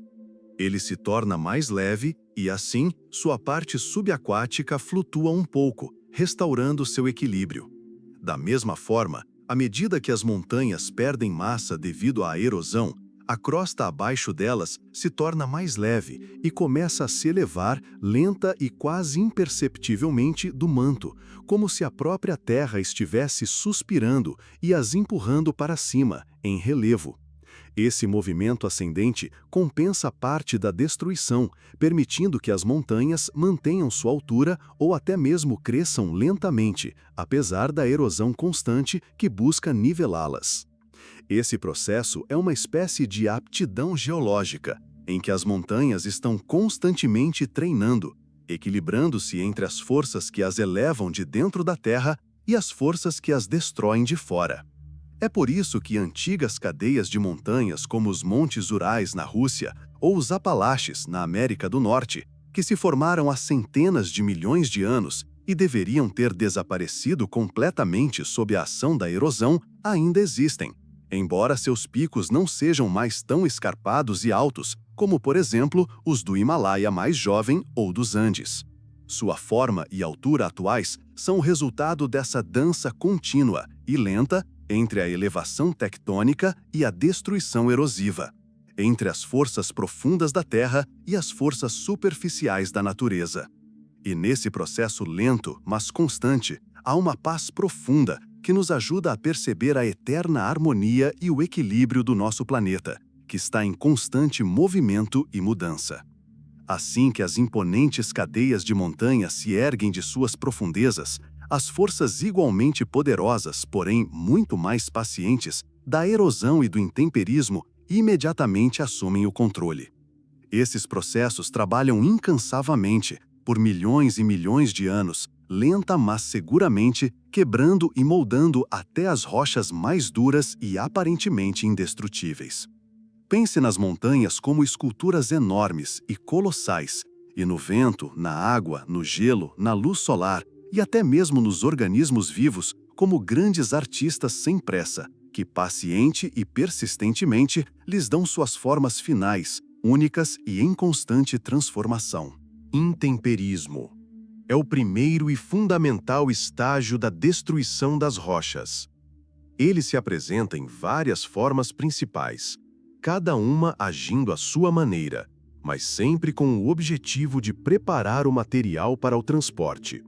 Ele se torna mais leve e, assim, sua parte subaquática flutua um pouco, restaurando seu equilíbrio. Da mesma forma, à medida que as montanhas perdem massa devido à erosão, a crosta abaixo delas se torna mais leve e começa a se elevar lenta e quase imperceptivelmente do manto, como se a própria terra estivesse suspirando e as empurrando para cima, em relevo. Esse movimento ascendente compensa parte da destruição, permitindo que as montanhas mantenham sua altura ou até mesmo cresçam lentamente, apesar da erosão constante que busca nivelá-las. Esse processo é uma espécie de aptidão geológica, em que as montanhas estão constantemente treinando, equilibrando-se entre as forças que as elevam de dentro da terra e as forças que as destroem de fora. É por isso que antigas cadeias de montanhas como os Montes Urais na Rússia ou os Apalaches na América do Norte, que se formaram há centenas de milhões de anos e deveriam ter desaparecido completamente sob a ação da erosão, ainda existem, embora seus picos não sejam mais tão escarpados e altos como, por exemplo, os do Himalaia mais jovem ou dos Andes. Sua forma e altura atuais são o resultado dessa dança contínua e lenta entre a elevação tectônica e a destruição erosiva, entre as forças profundas da Terra e as forças superficiais da natureza. E nesse processo lento, mas constante, há uma paz profunda que nos ajuda a perceber a eterna harmonia e o equilíbrio do nosso planeta, que está em constante movimento e mudança. Assim que as imponentes cadeias de montanhas se erguem de suas profundezas, as forças igualmente poderosas, porém muito mais pacientes, da erosão e do intemperismo imediatamente assumem o controle. Esses processos trabalham incansavelmente, por milhões e milhões de anos, lenta mas seguramente, quebrando e moldando até as rochas mais duras e aparentemente indestrutíveis. Pense nas montanhas como esculturas enormes e colossais, e no vento, na água, no gelo, na luz solar, e até mesmo nos organismos vivos, como grandes artistas sem pressa, que paciente e persistentemente lhes dão suas formas finais, únicas e em constante transformação. Intemperismo é o primeiro e fundamental estágio da destruição das rochas. Ele se apresenta em várias formas principais, cada uma agindo à sua maneira, mas sempre com o objetivo de preparar o material para o transporte.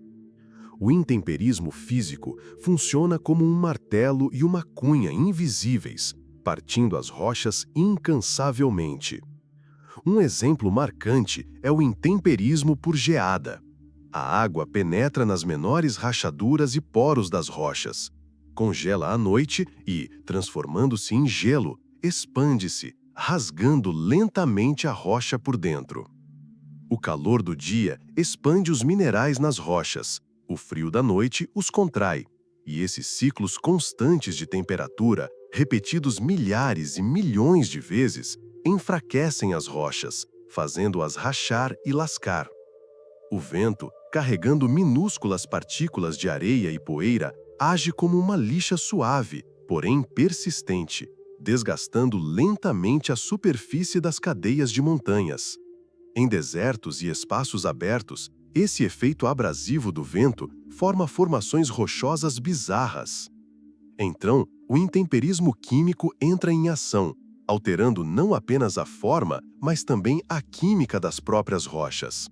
O intemperismo físico funciona como um martelo e uma cunha invisíveis, partindo as rochas incansavelmente. Um exemplo marcante é o intemperismo por geada. A água penetra nas menores rachaduras e poros das rochas, congela à noite e, transformando-se em gelo, expande-se, rasgando lentamente a rocha por dentro. O calor do dia expande os minerais nas rochas, o frio da noite os contrai, e esses ciclos constantes de temperatura, repetidos milhares e milhões de vezes, enfraquecem as rochas, fazendo-as rachar e lascar. O vento, carregando minúsculas partículas de areia e poeira, age como uma lixa suave, porém persistente, desgastando lentamente a superfície das cadeias de montanhas. Em desertos e espaços abertos, Esse efeito abrasivo do vento forma formações rochosas bizarras. Então, o intemperismo químico entra em ação, alterando não apenas a forma, mas também a química das próprias rochas.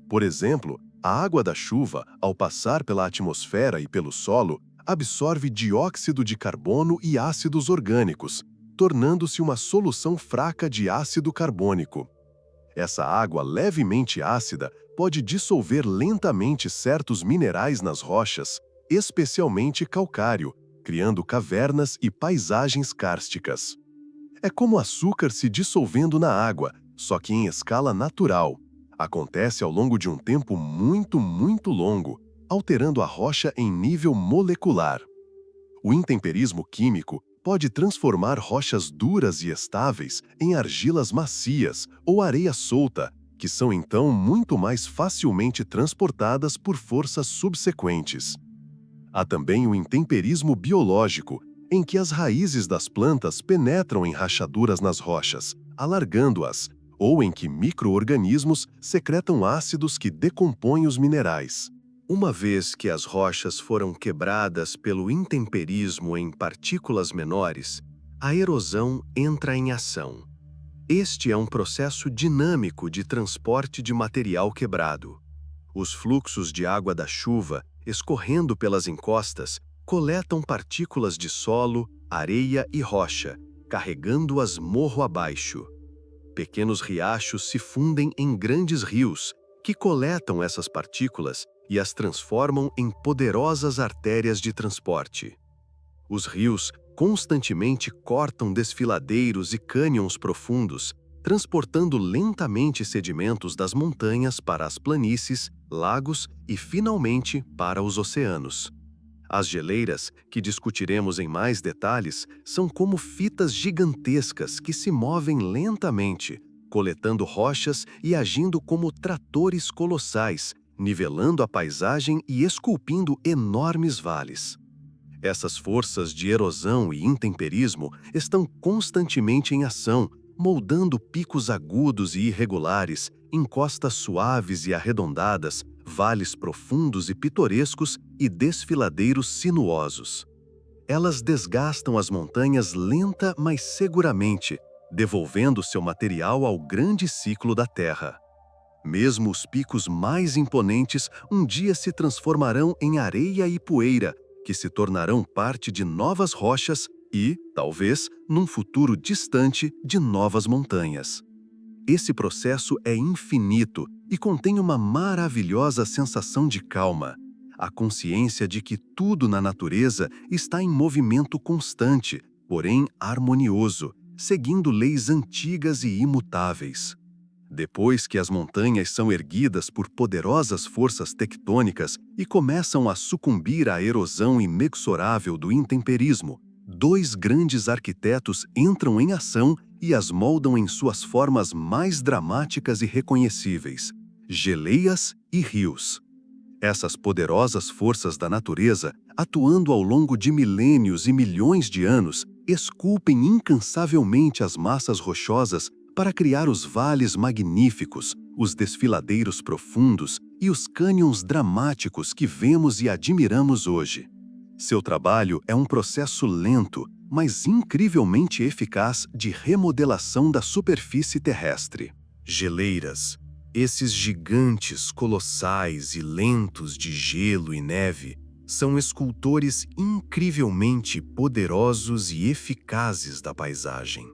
Por exemplo, a água da chuva, ao passar pela atmosfera e pelo solo, absorve dióxido de carbono e ácidos orgânicos, tornando-se uma solução fraca de ácido carbônico. Essa água levemente ácida pode dissolver lentamente certos minerais nas rochas, especialmente calcário, criando cavernas e paisagens kársticas. É como açúcar se dissolvendo na água, só que em escala natural. Acontece ao longo de um tempo muito longo, alterando a rocha em nível molecular. O intemperismo químico pode transformar rochas duras e estáveis em argilas macias ou areia solta, que são então muito mais facilmente transportadas por forças subsequentes. Há também o intemperismo biológico, em que as raízes das plantas penetram em rachaduras nas rochas, alargando-as, ou em que micro-organismos secretam ácidos que decompõem os minerais. Uma vez que as rochas foram quebradas pelo intemperismo em partículas menores, a erosão entra em ação. Este é um processo dinâmico de transporte de material quebrado. Os fluxos de água da chuva, escorrendo pelas encostas, coletam partículas de solo, areia e rocha, carregando-as morro abaixo. Pequenos riachos se fundem em grandes rios, que coletam essas partículas e as transformam em poderosas artérias de transporte. Os rios constantemente cortam desfiladeiros e cânions profundos, transportando lentamente sedimentos das montanhas para as planícies, lagos e, finalmente, para os oceanos. As geleiras, que discutiremos em mais detalhes, são como fitas gigantescas que se movem lentamente, coletando rochas e agindo como tratores colossais, nivelando a paisagem e esculpindo enormes vales. Essas forças de erosão e intemperismo estão constantemente em ação, moldando picos agudos e irregulares, encostas suaves e arredondadas, vales profundos e pitorescos e desfiladeiros sinuosos. Elas desgastam as montanhas lenta, mas seguramente, devolvendo seu material ao grande ciclo da Terra. Mesmo os picos mais imponentes um dia se transformarão em areia e poeira, que se tornarão parte de novas rochas e, talvez, num futuro distante, de novas montanhas. Esse processo é infinito e contém uma maravilhosa sensação de calma, a consciência de que tudo na natureza está em movimento constante, porém harmonioso, seguindo leis antigas e imutáveis. Depois que as montanhas são erguidas por poderosas forças tectônicas e começam a sucumbir à erosão inexorável do intemperismo, dois grandes arquitetos entram em ação e as moldam em suas formas mais dramáticas e reconhecíveis: geleias e rios. Essas poderosas forças da natureza, atuando ao longo de milênios e milhões de anos, esculpem incansavelmente as massas rochosas para criar os vales magníficos, os desfiladeiros profundos e os cânions dramáticos que vemos e admiramos hoje. Seu trabalho é um processo lento, mas incrivelmente eficaz de remodelação da superfície terrestre. Geleiras, esses gigantes colossais e lentos de gelo e neve, são escultores incrivelmente poderosos e eficazes da paisagem.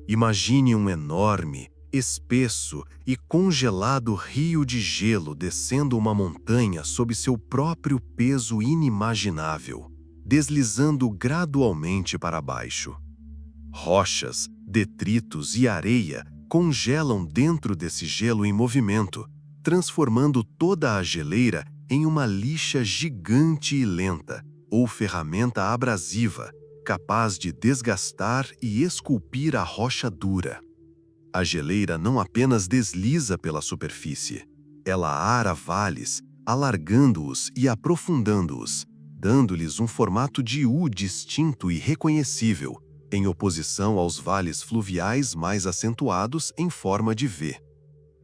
Imagine um enorme, espesso e congelado rio de gelo descendo uma montanha sob seu próprio peso inimaginável, deslizando gradualmente para baixo. Rochas, detritos e areia congelam dentro desse gelo em movimento, transformando toda a geleira em uma lixa gigante e lenta, ou ferramenta abrasiva, capaz de desgastar e esculpir a rocha dura. A geleira não apenas desliza pela superfície, ela ara vales, alargando-os e aprofundando-os, dando-lhes um formato de U distinto e reconhecível, em oposição aos vales fluviais mais acentuados em forma de V.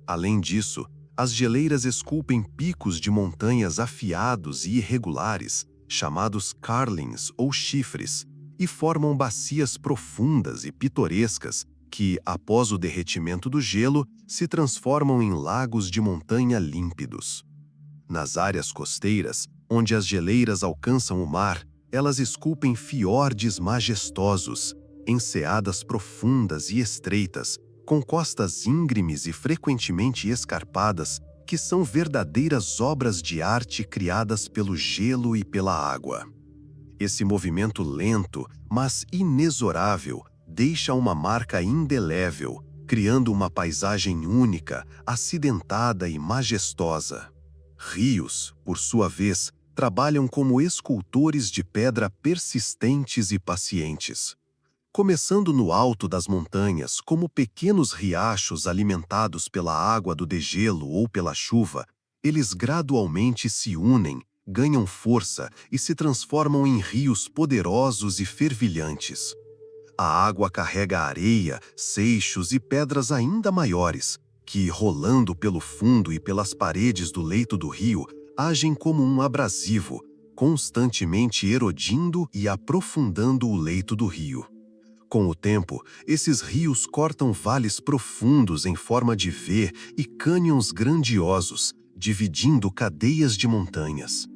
Além disso, As geleiras esculpem picos de montanhas afiados e irregulares, chamados carlins ou chifres, e formam bacias profundas e pitorescas que, após o derretimento do gelo, se transformam em lagos de montanha límpidos. Nas áreas costeiras, onde as geleiras alcançam o mar, elas esculpem fiordes majestosos, enseadas profundas e estreitas, com costas íngremes e frequentemente escarpadas, que são verdadeiras obras de arte criadas pelo gelo e pela água. Esse movimento lento, mas inexorável, deixa uma marca indelével, criando uma paisagem única, acidentada e majestosa. Rios, por sua vez, trabalham como escultores de pedra persistentes e pacientes. Começando no alto das montanhas, como pequenos riachos alimentados pela água do degelo ou pela chuva, eles gradualmente se unem, ganham força e se transformam em rios poderosos e fervilhantes. A água carrega areia, seixos e pedras ainda maiores, que, rolando pelo fundo e pelas paredes do leito do rio, agem como um abrasivo, constantemente erodindo e aprofundando o leito do rio. Com o tempo, esses rios cortam vales profundos em forma de V e cânions grandiosos, dividindo cadeias de montanhas.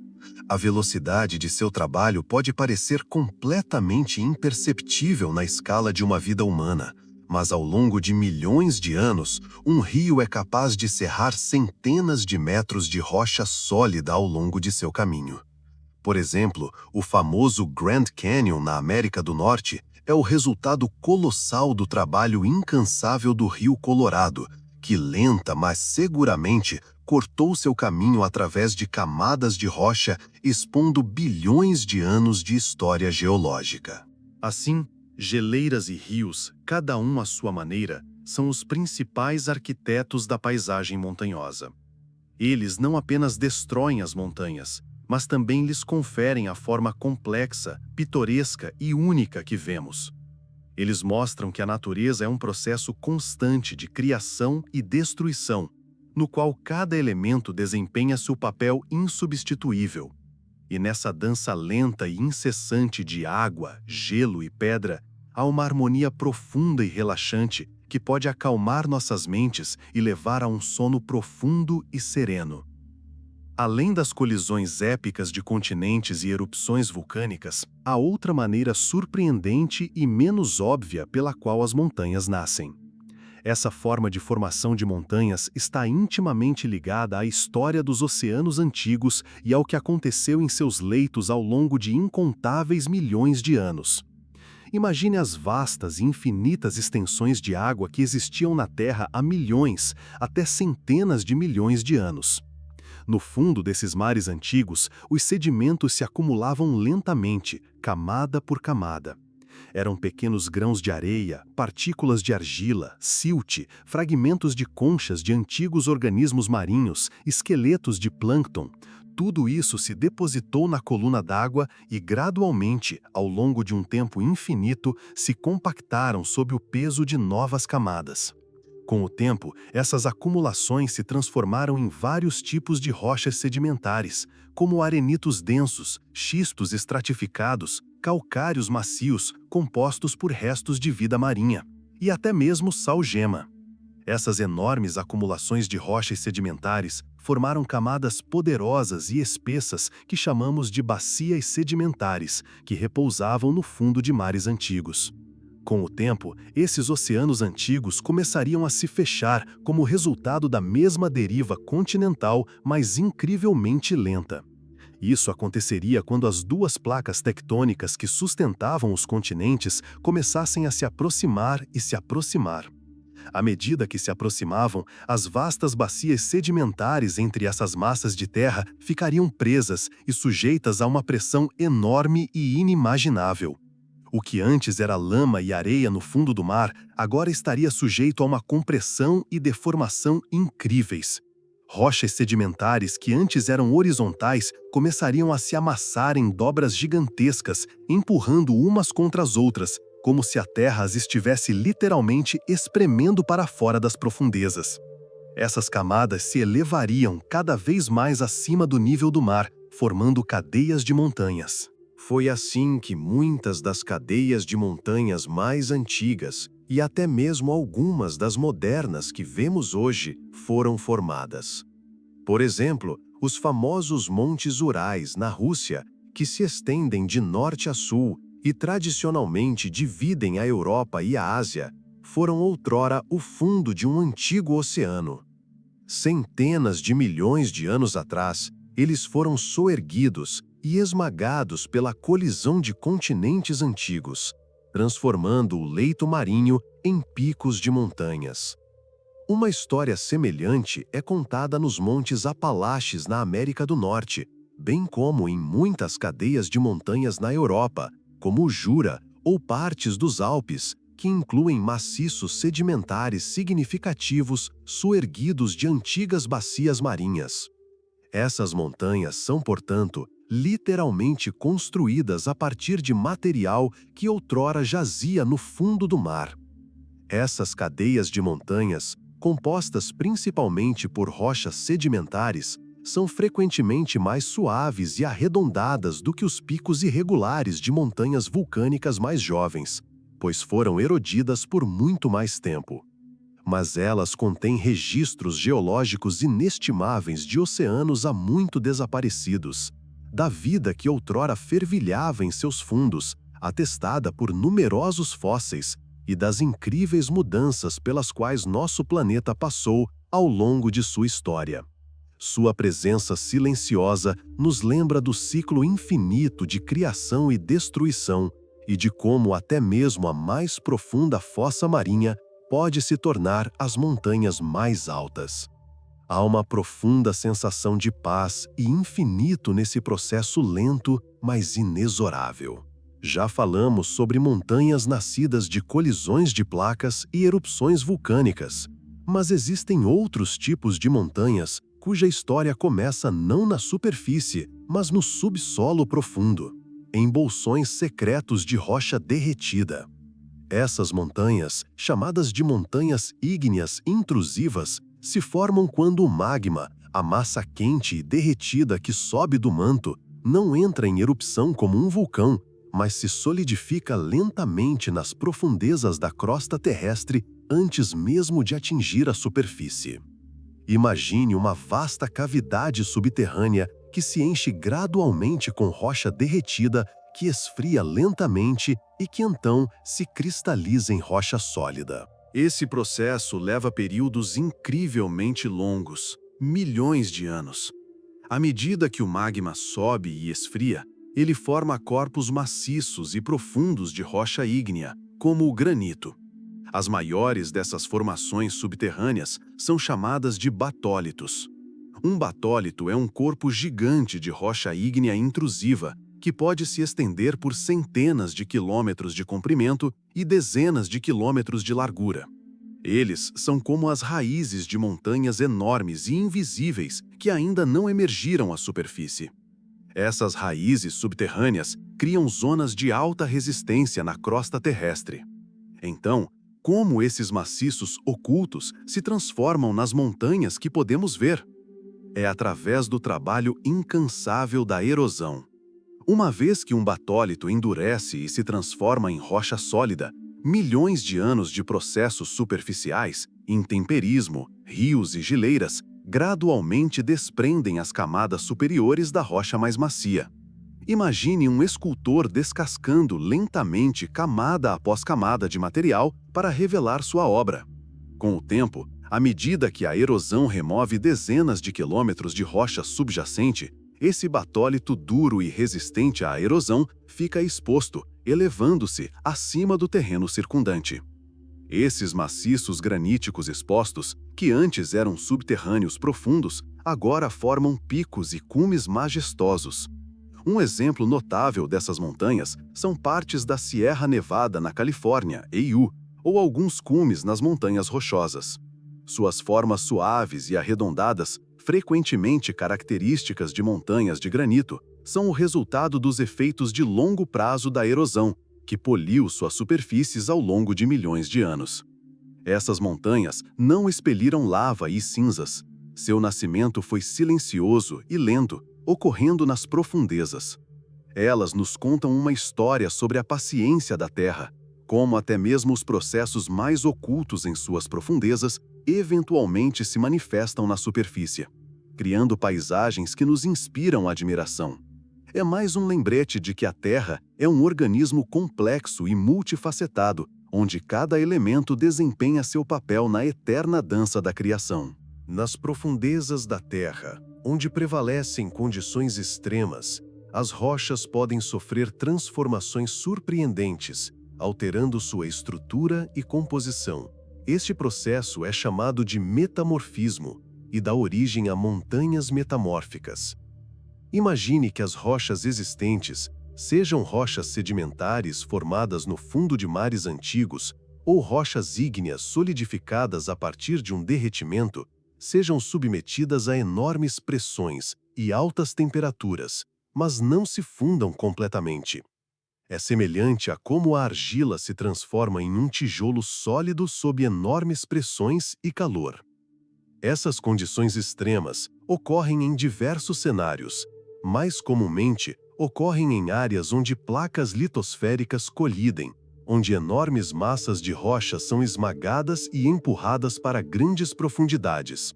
A velocidade de seu trabalho pode parecer completamente imperceptível na escala de uma vida humana, mas ao longo de milhões de anos, um rio é capaz de serrar centenas de metros de rocha sólida ao longo de seu caminho. Por exemplo, o famoso Grand Canyon na América do Norte é o resultado colossal do trabalho incansável do Rio Colorado, que lenta, mas seguramente cortou seu caminho através de camadas de rocha, expondo bilhões de anos de história geológica. Assim, geleiras e rios, cada um à sua maneira, são os principais arquitetos da paisagem montanhosa. Eles não apenas destroem as montanhas, mas também lhes conferem a forma complexa, pitoresca e única que vemos. Eles mostram que a natureza é um processo constante de criação e destruição, no qual cada elemento desempenha seu papel insubstituível. E nessa dança lenta e incessante de água, gelo e pedra, há uma harmonia profunda e relaxante que pode acalmar nossas mentes e levar a um sono profundo e sereno. Além das colisões épicas de continentes e erupções vulcânicas, há outra maneira surpreendente e menos óbvia pela qual as montanhas nascem. Essa forma de formação de montanhas está intimamente ligada à história dos oceanos antigos e ao que aconteceu em seus leitos ao longo de incontáveis milhões de anos. Imagine as vastas e infinitas extensões de água que existiam na Terra há milhões, até centenas de milhões de anos. No fundo desses mares antigos, os sedimentos se acumulavam lentamente, camada por camada. Eram pequenos grãos de areia, partículas de argila, silt, fragmentos de conchas de antigos organismos marinhos, esqueletos de plâncton. Tudo isso se depositou na coluna d'água e, gradualmente, ao longo de um tempo infinito, se compactaram sob o peso de novas camadas. Com o tempo, essas acumulações se transformaram em vários tipos de rochas sedimentares, como arenitos densos, xistos estratificados, calcários macios compostos por restos de vida marinha, e até mesmo sal-gema. Essas enormes acumulações de rochas sedimentares formaram camadas poderosas e espessas que chamamos de bacias sedimentares, que repousavam no fundo de mares antigos. Com o tempo, esses oceanos antigos começariam a se fechar como resultado da mesma deriva continental, mas incrivelmente lenta. Isso aconteceria quando as duas placas tectônicas que sustentavam os continentes começassem a se aproximar e se aproximar. À medida que se aproximavam, as vastas bacias sedimentares entre essas massas de terra ficariam presas e sujeitas a uma pressão enorme e inimaginável. O que antes era lama e areia no fundo do mar, agora estaria sujeito a uma compressão e deformação incríveis. Rochas sedimentares que antes eram horizontais começariam a se amassar em dobras gigantescas, empurrando umas contra as outras, como se a terra as estivesse literalmente espremendo para fora das profundezas. Essas camadas se elevariam cada vez mais acima do nível do mar, formando cadeias de montanhas. Foi assim que muitas das cadeias de montanhas mais antigas e até mesmo algumas das modernas que vemos hoje foram formadas. Por exemplo, os famosos Montes Urais, na Rússia, que se estendem de norte a sul e tradicionalmente dividem a Europa e a Ásia, foram outrora o fundo de um antigo oceano. Centenas de milhões de anos atrás, eles foram soerguidos e esmagados pela colisão de continentes antigos, transformando o leito marinho em picos de montanhas. Uma história semelhante é contada nos Montes Apalaches na América do Norte, bem como em muitas cadeias de montanhas na Europa, como o Jura ou partes dos Alpes, que incluem maciços sedimentares significativos soerguidos de antigas bacias marinhas. Essas montanhas são, portanto, literalmente construídas a partir de material que outrora jazia no fundo do mar. Essas cadeias de montanhas, compostas principalmente por rochas sedimentares, são frequentemente mais suaves e arredondadas do que os picos irregulares de montanhas vulcânicas mais jovens, pois foram erodidas por muito mais tempo. Mas elas contêm registros geológicos inestimáveis de oceanos há muito desaparecidos, da vida que outrora fervilhava em seus fundos, atestada por numerosos fósseis, e das incríveis mudanças pelas quais nosso planeta passou ao longo de sua história. Sua presença silenciosa nos lembra do ciclo infinito de criação e destruição e de como até mesmo a mais profunda fossa marinha pode se tornar as montanhas mais altas. Há uma profunda sensação de paz e infinito nesse processo lento, mas inexorável. Já falamos sobre montanhas nascidas de colisões de placas e erupções vulcânicas, mas existem outros tipos de montanhas cuja história começa não na superfície, mas no subsolo profundo, em bolsões secretos de rocha derretida. Essas montanhas, chamadas de montanhas ígneas intrusivas, se formam quando o magma, a massa quente e derretida que sobe do manto, não entra em erupção como um vulcão, mas se solidifica lentamente nas profundezas da crosta terrestre antes mesmo de atingir a superfície. Imagine uma vasta cavidade subterrânea que se enche gradualmente com rocha derretida que esfria lentamente e que então se cristaliza em rocha sólida. Esse processo leva períodos incrivelmente longos, milhões de anos. À medida que o magma sobe e esfria, ele forma corpos maciços e profundos de rocha ígnea, como o granito. As maiores dessas formações subterrâneas são chamadas de batólitos. Um batólito é um corpo gigante de rocha ígnea intrusiva, que pode se estender por centenas de quilômetros de comprimento e dezenas de quilômetros de largura. Eles são como as raízes de montanhas enormes e invisíveis que ainda não emergiram à superfície. Essas raízes subterrâneas criam zonas de alta resistência na crosta terrestre. Então, como esses maciços ocultos se transformam nas montanhas que podemos ver? É através do trabalho incansável da erosão. Uma vez que um batólito endurece e se transforma em rocha sólida, milhões de anos de processos superficiais, intemperismo, rios e geleiras, gradualmente desprendem as camadas superiores da rocha mais macia. Imagine um escultor descascando lentamente camada após camada de material para revelar sua obra. Com o tempo, à medida que a erosão remove dezenas de quilômetros de rocha subjacente, esse batólito duro e resistente à erosão fica exposto, elevando-se acima do terreno circundante. Esses maciços graníticos expostos, que antes eram subterrâneos profundos, agora formam picos e cumes majestosos. Um exemplo notável dessas montanhas são partes da Sierra Nevada na Califórnia, EIU, ou alguns cumes nas Montanhas Rochosas. Suas formas suaves e arredondadas, frequentemente características de montanhas de granito, são o resultado dos efeitos de longo prazo da erosão, que poliu suas superfícies ao longo de milhões de anos. Essas montanhas não expeliram lava e cinzas. Seu nascimento foi silencioso e lento, ocorrendo nas profundezas. Elas nos contam uma história sobre a paciência da Terra, como até mesmo os processos mais ocultos em suas profundezas eventualmente se manifestam na superfície, criando paisagens que nos inspiram admiração. É mais um lembrete de que a Terra é um organismo complexo e multifacetado, onde cada elemento desempenha seu papel na eterna dança da criação. Nas profundezas da Terra, onde prevalecem condições extremas, as rochas podem sofrer transformações surpreendentes, alterando sua estrutura e composição. Este processo é chamado de metamorfismo e dá origem a montanhas metamórficas. Imagine que as rochas existentes, sejam rochas sedimentares formadas no fundo de mares antigos ou rochas ígneas solidificadas a partir de um derretimento, sejam submetidas a enormes pressões e altas temperaturas, mas não se fundam completamente. É semelhante a como a argila se transforma em um tijolo sólido sob enormes pressões e calor. Essas condições extremas ocorrem em diversos cenários. Mais comumente, ocorrem em áreas onde placas litosféricas colidem, onde enormes massas de rocha são esmagadas e empurradas para grandes profundidades.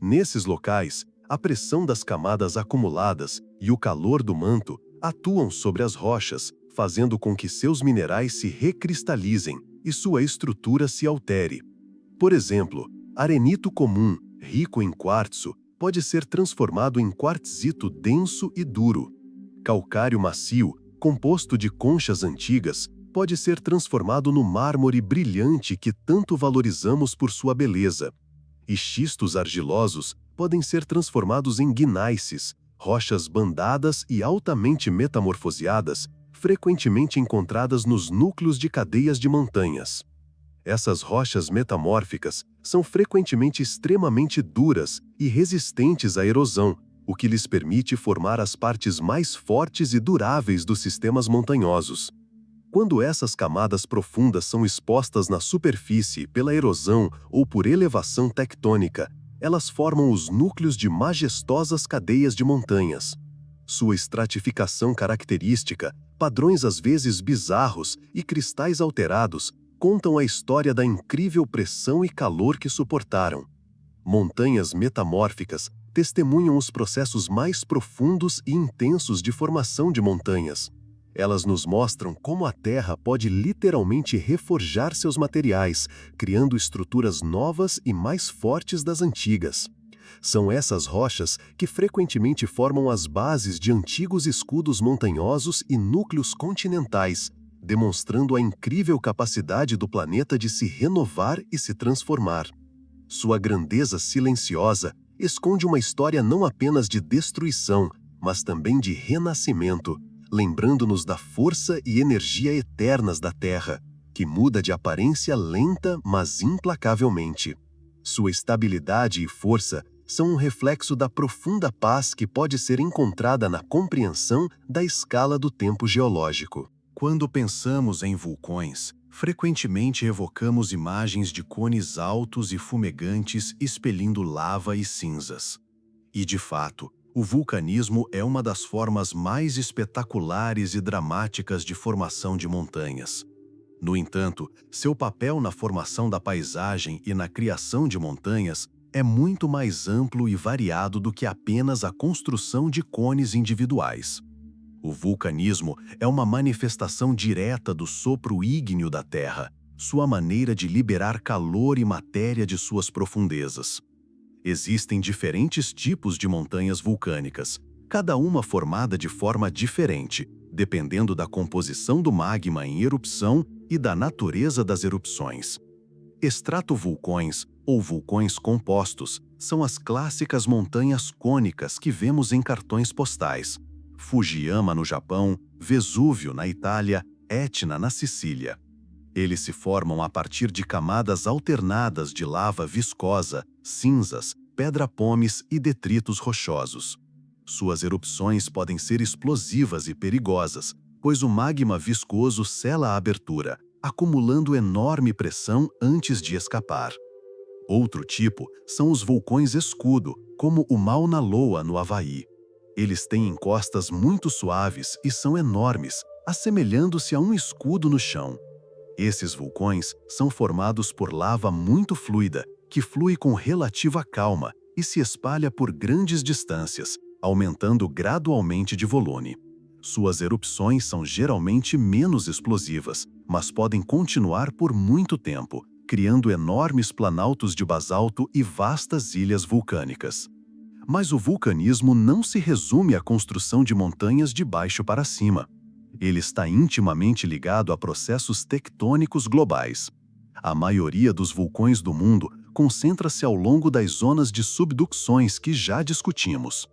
Nesses locais, a pressão das camadas acumuladas e o calor do manto atuam sobre as rochas, fazendo com que seus minerais se recristalizem e sua estrutura se altere. Por exemplo, arenito comum, rico em quartzo, pode ser transformado em quartzito denso e duro. Calcário macio, composto de conchas antigas, pode ser transformado no mármore brilhante que tanto valorizamos por sua beleza. E xistos argilosos podem ser transformados em gnáisses, rochas bandadas e altamente metamorfoseadas, frequentemente encontradas nos núcleos de cadeias de montanhas. Essas rochas metamórficas são frequentemente extremamente duras e resistentes à erosão, o que lhes permite formar as partes mais fortes e duráveis dos sistemas montanhosos. Quando essas camadas profundas são expostas na superfície pela erosão ou por elevação tectônica, elas formam os núcleos de majestosas cadeias de montanhas. Sua estratificação característica, padrões às vezes bizarros e cristais alterados contam a história da incrível pressão e calor que suportaram. Montanhas metamórficas testemunham os processos mais profundos e intensos de formação de montanhas. Elas nos mostram como a Terra pode literalmente reforjar seus materiais, criando estruturas novas e mais fortes das antigas. São essas rochas que frequentemente formam as bases de antigos escudos montanhosos e núcleos continentais, demonstrando a incrível capacidade do planeta de se renovar e se transformar. Sua grandeza silenciosa esconde uma história não apenas de destruição, mas também de renascimento, lembrando-nos da força e energia eternas da Terra, que muda de aparência lenta, mas implacavelmente. Sua estabilidade e força são um reflexo da profunda paz que pode ser encontrada na compreensão da escala do tempo geológico. Quando pensamos em vulcões, frequentemente evocamos imagens de cones altos e fumegantes expelindo lava e cinzas. E, de fato, o vulcanismo é uma das formas mais espetaculares e dramáticas de formação de montanhas. No entanto, seu papel na formação da paisagem e na criação de montanhas é muito mais amplo e variado do que apenas a construção de cones individuais. O vulcanismo é uma manifestação direta do sopro ígneo da Terra, sua maneira de liberar calor e matéria de suas profundezas. Existem diferentes tipos de montanhas vulcânicas, cada uma formada de forma diferente, dependendo da composição do magma em erupção e da natureza das erupções. Estratovulcões, ou vulcões compostos, são as clássicas montanhas cônicas que vemos em cartões postais. Fujiyama no Japão, Vesúvio na Itália, Etna na Sicília. Eles se formam a partir de camadas alternadas de lava viscosa, cinzas, pedra-pomes e detritos rochosos. Suas erupções podem ser explosivas e perigosas, pois o magma viscoso sela a abertura, acumulando enorme pressão antes de escapar. Outro tipo são os vulcões escudo, como o Mauna Loa, no Havaí. Eles têm encostas muito suaves e são enormes, assemelhando-se a um escudo no chão. Esses vulcões são formados por lava muito fluida, que flui com relativa calma e se espalha por grandes distâncias, aumentando gradualmente de volume. Suas erupções são geralmente menos explosivas, mas podem continuar por muito tempo, criando enormes planaltos de basalto e vastas ilhas vulcânicas. Mas o vulcanismo não se resume à construção de montanhas de baixo para cima. Ele está intimamente ligado a processos tectônicos globais. A maioria dos vulcões do mundo concentra-se ao longo das zonas de subducções que já discutimos.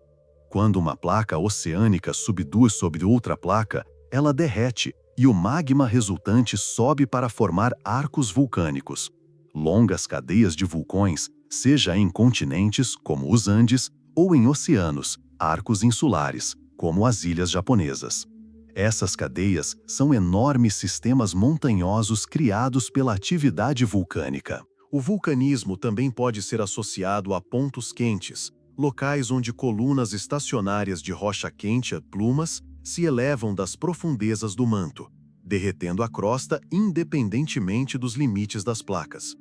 Quando uma placa oceânica subduz sobre outra placa, ela derrete e o magma resultante sobe para formar arcos vulcânicos. Longas cadeias de vulcões, seja em continentes, como os Andes, ou em oceanos, arcos insulares, como as ilhas japonesas. Essas cadeias são enormes sistemas montanhosos criados pela atividade vulcânica. O vulcanismo também pode ser associado a pontos quentes, locais onde colunas estacionárias de rocha quente, plumas, se elevam das profundezas do manto, derretendo a crosta independentemente dos limites das placas.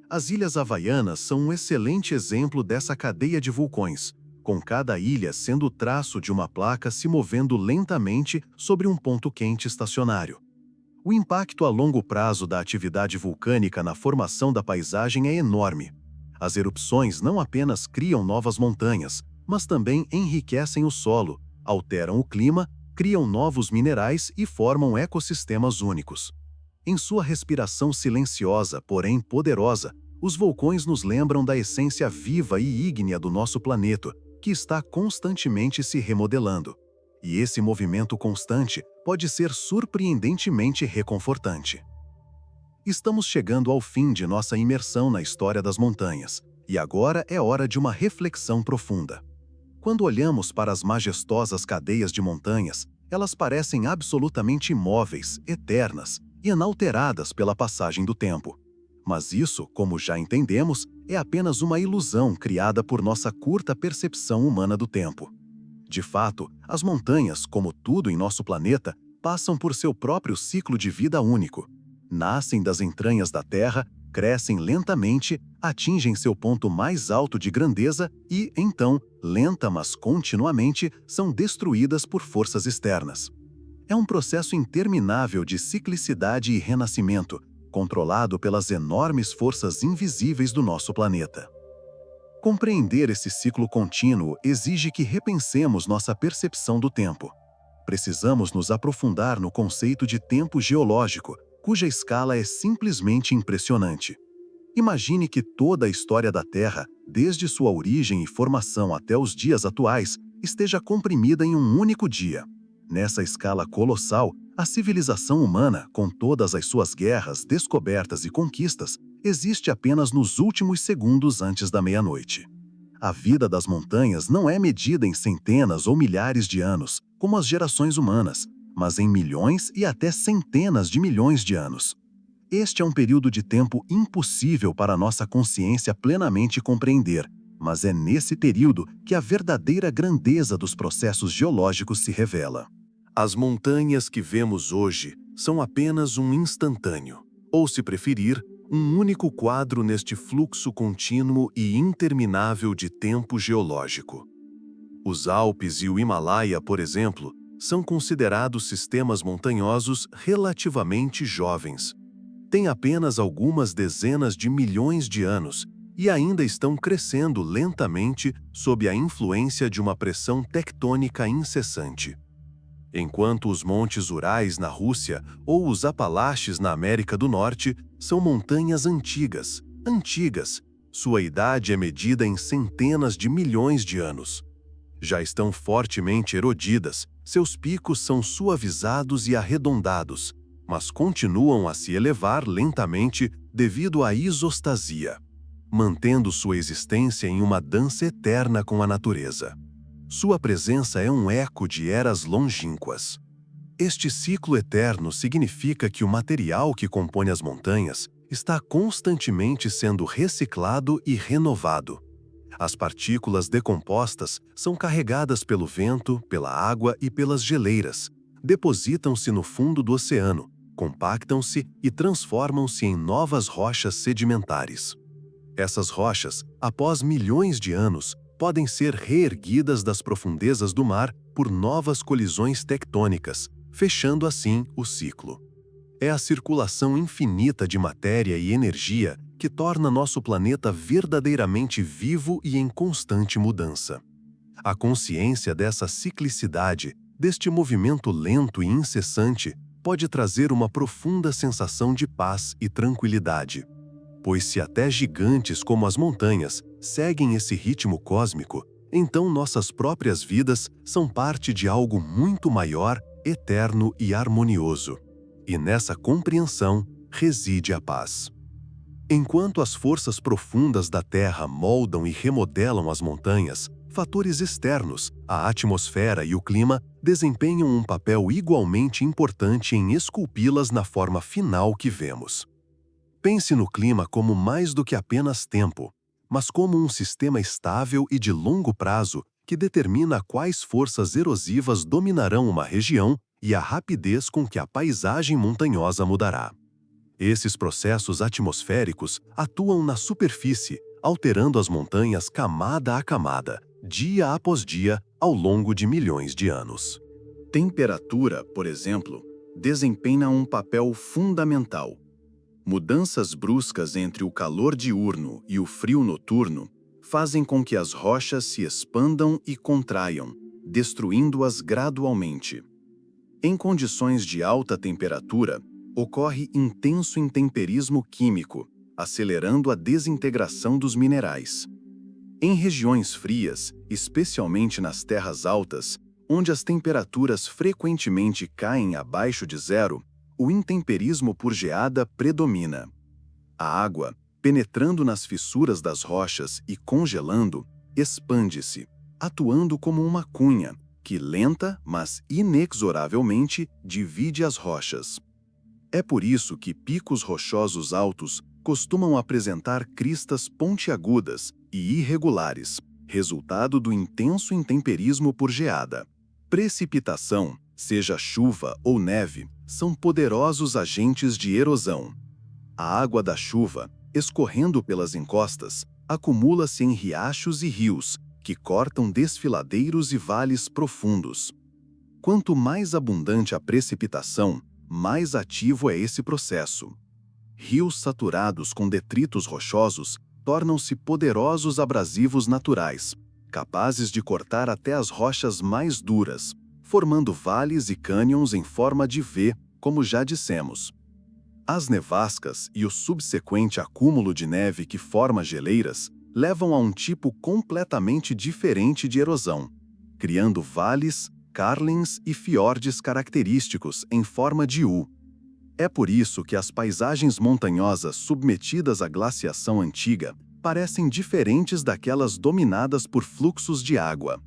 As Ilhas Havaianas são um excelente exemplo dessa cadeia de vulcões, com cada ilha sendo o traço de uma placa se movendo lentamente sobre um ponto quente estacionário. O impacto a longo prazo da atividade vulcânica na formação da paisagem é enorme. As erupções não apenas criam novas montanhas, mas também enriquecem o solo, alteram o clima, criam novos minerais e formam ecossistemas únicos. Em sua respiração silenciosa, porém poderosa, os vulcões nos lembram da essência viva e ígnea do nosso planeta, que está constantemente se remodelando. E esse movimento constante pode ser surpreendentemente reconfortante. Estamos chegando ao fim de nossa imersão na história das montanhas, e agora é hora de uma reflexão profunda. Quando olhamos para as majestosas cadeias de montanhas, elas parecem absolutamente imóveis, eternas e inalteradas pela passagem do tempo. Mas isso, como já entendemos, é apenas uma ilusão criada por nossa curta percepção humana do tempo. De fato, as montanhas, como tudo em nosso planeta, passam por seu próprio ciclo de vida único. Nascem das entranhas da Terra, crescem lentamente, atingem seu ponto mais alto de grandeza e, então, lenta mas continuamente, são destruídas por forças externas. É um processo interminável de ciclicidade e renascimento, controlado pelas enormes forças invisíveis do nosso planeta. Compreender esse ciclo contínuo exige que repensemos nossa percepção do tempo. Precisamos nos aprofundar no conceito de tempo geológico, cuja escala é simplesmente impressionante. Imagine que toda a história da Terra, desde sua origem e formação até os dias atuais, esteja comprimida em um único dia. Nessa escala colossal, a civilização humana, com todas as suas guerras, descobertas e conquistas, existe apenas nos últimos segundos antes da meia-noite. A vida das montanhas não é medida em centenas ou milhares de anos, como as gerações humanas, mas em milhões e até centenas de milhões de anos. Este é um período de tempo impossível para nossa consciência plenamente compreender, mas é nesse período que a verdadeira grandeza dos processos geológicos se revela. As montanhas que vemos hoje são apenas um instantâneo, ou se preferir, um único quadro neste fluxo contínuo e interminável de tempo geológico. Os Alpes e o Himalaia, por exemplo, são considerados sistemas montanhosos relativamente jovens. Têm apenas algumas dezenas de milhões de anos e ainda estão crescendo lentamente sob a influência de uma pressão tectônica incessante. Enquanto os Montes Urais na Rússia ou os Apalaches na América do Norte são montanhas antigas. Sua idade é medida em centenas de milhões de anos. Já estão fortemente erodidas, seus picos são suavizados e arredondados, mas continuam a se elevar lentamente devido à isostasia, mantendo sua existência em uma dança eterna com a natureza. Sua presença é um eco de eras longínquas. Este ciclo eterno significa que o material que compõe as montanhas está constantemente sendo reciclado e renovado. As partículas decompostas são carregadas pelo vento, pela água e pelas geleiras, depositam-se no fundo do oceano, compactam-se e transformam-se em novas rochas sedimentares. Essas rochas, após milhões de anos, podem ser reerguidas das profundezas do mar por novas colisões tectônicas, fechando assim o ciclo. É a circulação infinita de matéria e energia que torna nosso planeta verdadeiramente vivo e em constante mudança. A consciência dessa ciclicidade, deste movimento lento e incessante, pode trazer uma profunda sensação de paz e tranquilidade. Pois se até gigantes como as montanhas seguem esse ritmo cósmico, então nossas próprias vidas são parte de algo muito maior, eterno e harmonioso. E nessa compreensão reside a paz. Enquanto as forças profundas da Terra moldam e remodelam as montanhas, fatores externos, a atmosfera e o clima, desempenham um papel igualmente importante em esculpi-las na forma final que vemos. Pense no clima como mais do que apenas tempo, mas como um sistema estável e de longo prazo que determina quais forças erosivas dominarão uma região e a rapidez com que a paisagem montanhosa mudará. Esses processos atmosféricos atuam na superfície, alterando as montanhas camada a camada, dia após dia, ao longo de milhões de anos. Temperatura, por exemplo, desempenha um papel fundamental. Mudanças bruscas entre o calor diurno e o frio noturno fazem com que as rochas se expandam e contraiam, destruindo-as gradualmente. Em condições de alta temperatura, ocorre intenso intemperismo químico, acelerando a desintegração dos minerais. Em regiões frias, especialmente nas terras altas, onde as temperaturas frequentemente caem abaixo de zero, o intemperismo por geada predomina. A água, penetrando nas fissuras das rochas e congelando, expande-se, atuando como uma cunha, que lenta, mas inexoravelmente divide as rochas. É por isso que picos rochosos altos costumam apresentar cristas pontiagudas e irregulares, resultado do intenso intemperismo por geada. Precipitação, seja chuva ou neve, são poderosos agentes de erosão. A água da chuva, escorrendo pelas encostas, acumula-se em riachos e rios, que cortam desfiladeiros e vales profundos. Quanto mais abundante a precipitação, mais ativo é esse processo. Rios saturados com detritos rochosos tornam-se poderosos abrasivos naturais, capazes de cortar até as rochas mais duras, formando vales e cânions em forma de V, como já dissemos. As nevascas e o subsequente acúmulo de neve que forma geleiras levam a um tipo completamente diferente de erosão, criando vales, carlins e fiordes característicos em forma de U. É por isso que as paisagens montanhosas submetidas à glaciação antiga parecem diferentes daquelas dominadas por fluxos de água.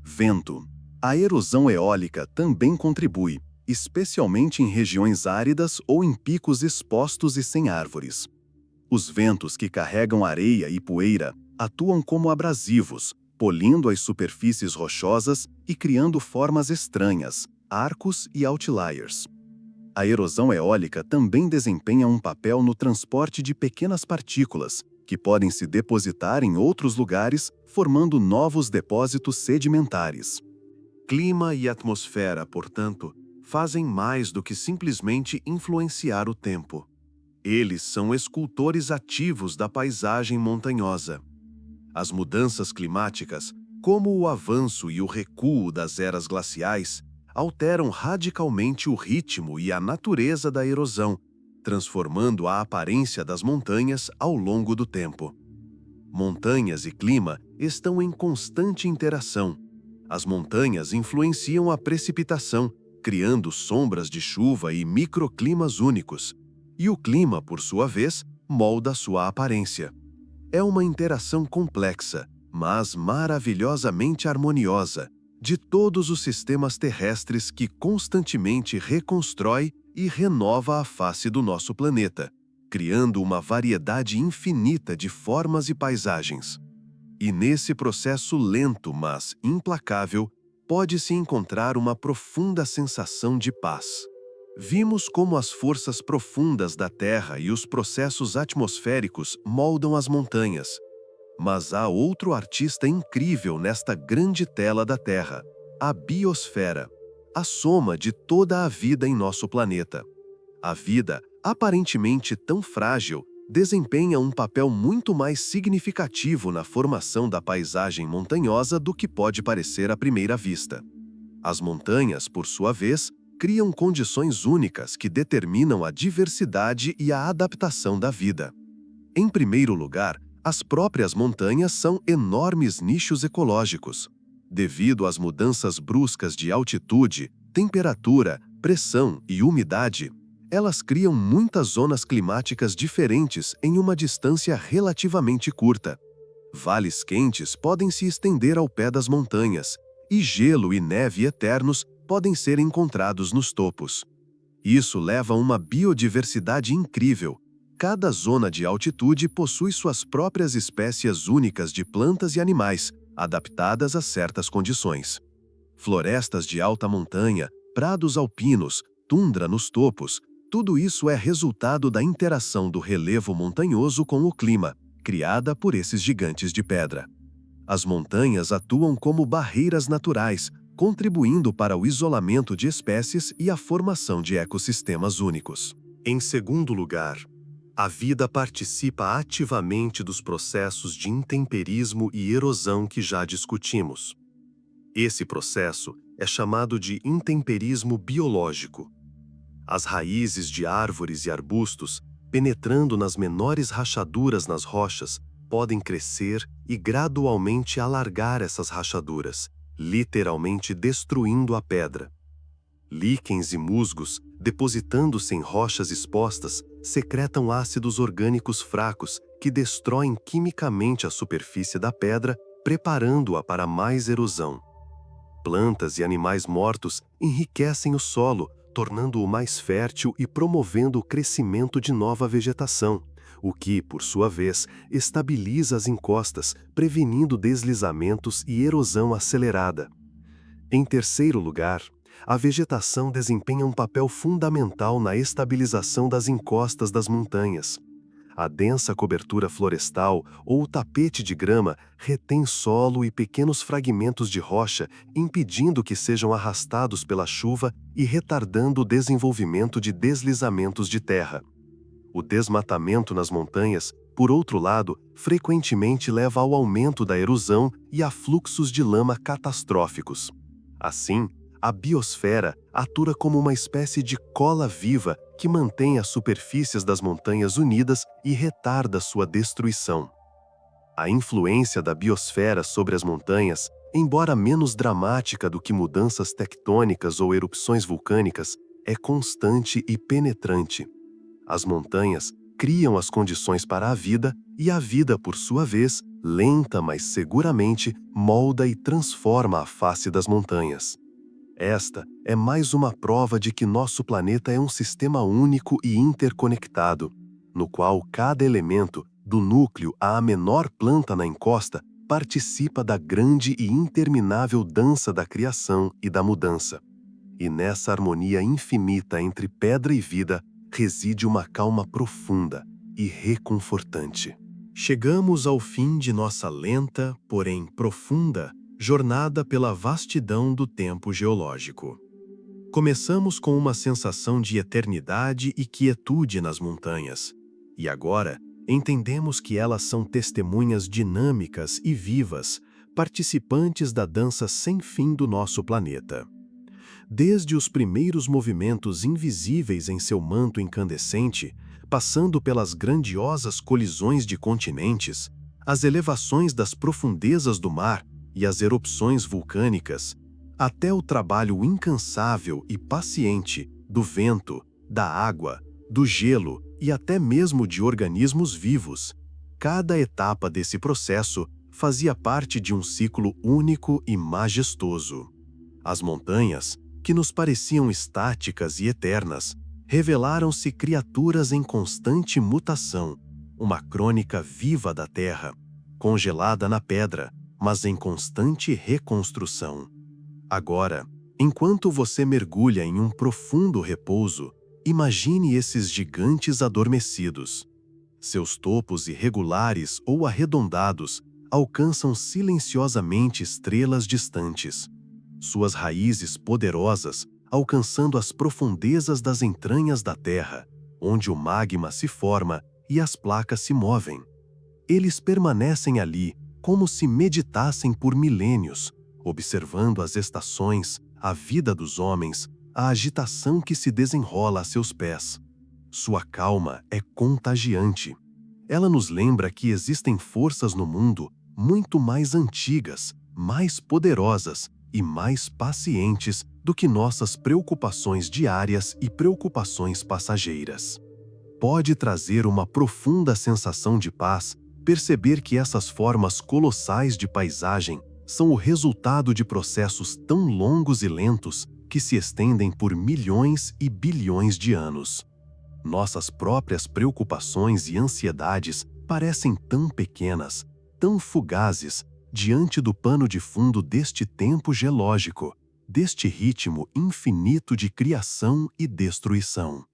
Vento. A erosão eólica também contribui, especialmente em regiões áridas ou em picos expostos e sem árvores. Os ventos que carregam areia e poeira atuam como abrasivos, polindo as superfícies rochosas e criando formas estranhas, arcos e outliers. A erosão eólica também desempenha um papel no transporte de pequenas partículas, que podem se depositar em outros lugares, formando novos depósitos sedimentares. Clima e atmosfera, portanto, fazem mais do que simplesmente influenciar o tempo. Eles são escultores ativos da paisagem montanhosa. As mudanças climáticas, como o avanço e o recuo das eras glaciais, alteram radicalmente o ritmo e a natureza da erosão, transformando a aparência das montanhas ao longo do tempo. Montanhas e clima estão em constante interação. As montanhas influenciam a precipitação, criando sombras de chuva e microclimas únicos, e o clima, por sua vez, molda sua aparência. É uma interação complexa, mas maravilhosamente harmoniosa, de todos os sistemas terrestres que constantemente reconstrói e renova a face do nosso planeta, criando uma variedade infinita de formas e paisagens. E nesse processo lento, mas implacável, pode-se encontrar uma profunda sensação de paz. Vimos como as forças profundas da Terra e os processos atmosféricos moldam as montanhas. Mas há outro artista incrível nesta grande tela da Terra, a biosfera, a soma de toda a vida em nosso planeta. A vida, aparentemente tão frágil, desempenha um papel muito mais significativo na formação da paisagem montanhosa do que pode parecer à primeira vista. As montanhas, por sua vez, criam condições únicas que determinam a diversidade e a adaptação da vida. Em primeiro lugar, as próprias montanhas são enormes nichos ecológicos. Devido às mudanças bruscas de altitude, temperatura, pressão e umidade, elas criam muitas zonas climáticas diferentes em uma distância relativamente curta. Vales quentes podem se estender ao pé das montanhas, e gelo e neve eternos podem ser encontrados nos topos. Isso leva a uma biodiversidade incrível. Cada zona de altitude possui suas próprias espécies únicas de plantas e animais, adaptadas a certas condições. Florestas de alta montanha, prados alpinos, tundra nos topos, tudo isso é resultado da interação do relevo montanhoso com o clima, criada por esses gigantes de pedra. As montanhas atuam como barreiras naturais, contribuindo para o isolamento de espécies e a formação de ecossistemas únicos. Em segundo lugar, a vida participa ativamente dos processos de intemperismo e erosão que já discutimos. Esse processo é chamado de intemperismo biológico. As raízes de árvores e arbustos, penetrando nas menores rachaduras nas rochas, podem crescer e gradualmente alargar essas rachaduras, literalmente destruindo a pedra. Líquens e musgos, depositando-se em rochas expostas, secretam ácidos orgânicos fracos que destroem quimicamente a superfície da pedra, preparando-a para mais erosão. Plantas e animais mortos enriquecem o solo, tornando-o mais fértil e promovendo o crescimento de nova vegetação, o que, por sua vez, estabiliza as encostas, prevenindo deslizamentos e erosão acelerada. Em terceiro lugar, a vegetação desempenha um papel fundamental na estabilização das encostas das montanhas. A densa cobertura florestal ou o tapete de grama retém solo e pequenos fragmentos de rocha, impedindo que sejam arrastados pela chuva e retardando o desenvolvimento de deslizamentos de terra. O desmatamento nas montanhas, por outro lado, frequentemente leva ao aumento da erosão e a fluxos de lama catastróficos. Assim, a biosfera atua como uma espécie de cola viva que mantém as superfícies das montanhas unidas e retarda sua destruição. A influência da biosfera sobre as montanhas, embora menos dramática do que mudanças tectônicas ou erupções vulcânicas, é constante e penetrante. As montanhas criam as condições para a vida e a vida, por sua vez, lenta mas seguramente, molda e transforma a face das montanhas. Esta é mais uma prova de que nosso planeta é um sistema único e interconectado, no qual cada elemento, do núcleo à menor planta na encosta, participa da grande e interminável dança da criação e da mudança. E nessa harmonia infinita entre pedra e vida, reside uma calma profunda e reconfortante. Chegamos ao fim de nossa lenta, porém profunda, jornada pela vastidão do tempo geológico. Começamos com uma sensação de eternidade e quietude nas montanhas, e agora entendemos que elas são testemunhas dinâmicas e vivas, participantes da dança sem fim do nosso planeta. Desde os primeiros movimentos invisíveis em seu manto incandescente, passando pelas grandiosas colisões de continentes, as elevações das profundezas do mar e as erupções vulcânicas, até o trabalho incansável e paciente do vento, da água, do gelo e até mesmo de organismos vivos. Cada etapa desse processo fazia parte de um ciclo único e majestoso. As montanhas, que nos pareciam estáticas e eternas, revelaram-se criaturas em constante mutação, uma crônica viva da Terra, congelada na pedra, mas em constante reconstrução. Agora, enquanto você mergulha em um profundo repouso, imagine esses gigantes adormecidos. Seus topos irregulares ou arredondados alcançam silenciosamente estrelas distantes. Suas raízes poderosas alcançando as profundezas das entranhas da Terra, onde o magma se forma e as placas se movem. Eles permanecem ali como se meditassem por milênios, observando as estações, a vida dos homens, a agitação que se desenrola a seus pés. Sua calma é contagiante. Ela nos lembra que existem forças no mundo muito mais antigas, mais poderosas e mais pacientes do que nossas preocupações diárias e preocupações passageiras. Pode trazer uma profunda sensação de paz perceber que essas formas colossais de paisagem são o resultado de processos tão longos e lentos que se estendem por milhões e bilhões de anos. Nossas próprias preocupações e ansiedades parecem tão pequenas, tão fugazes, diante do pano de fundo deste tempo geológico, deste ritmo infinito de criação e destruição.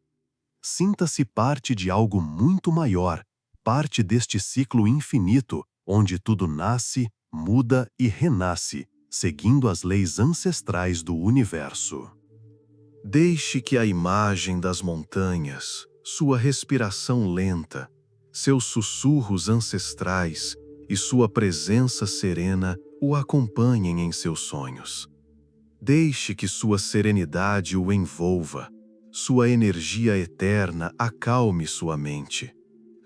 Sinta-se parte de algo muito maior, parte deste ciclo infinito, onde tudo nasce, muda e renasce, seguindo as leis ancestrais do universo. Deixe que a imagem das montanhas, sua respiração lenta, seus sussurros ancestrais e sua presença serena o acompanhem em seus sonhos. Deixe que sua serenidade o envolva, sua energia eterna acalme sua mente.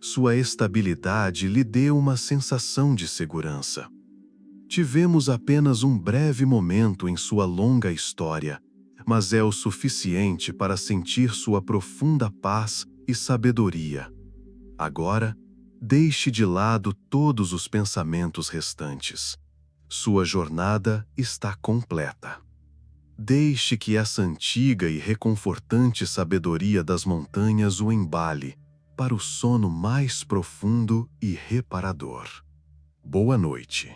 Sua estabilidade lhe dê uma sensação de segurança. Tivemos apenas um breve momento em sua longa história, mas é o suficiente para sentir sua profunda paz e sabedoria. Agora, deixe de lado todos os pensamentos restantes. Sua jornada está completa. Deixe que essa antiga e reconfortante sabedoria das montanhas o embale para o sono mais profundo e reparador. Boa noite.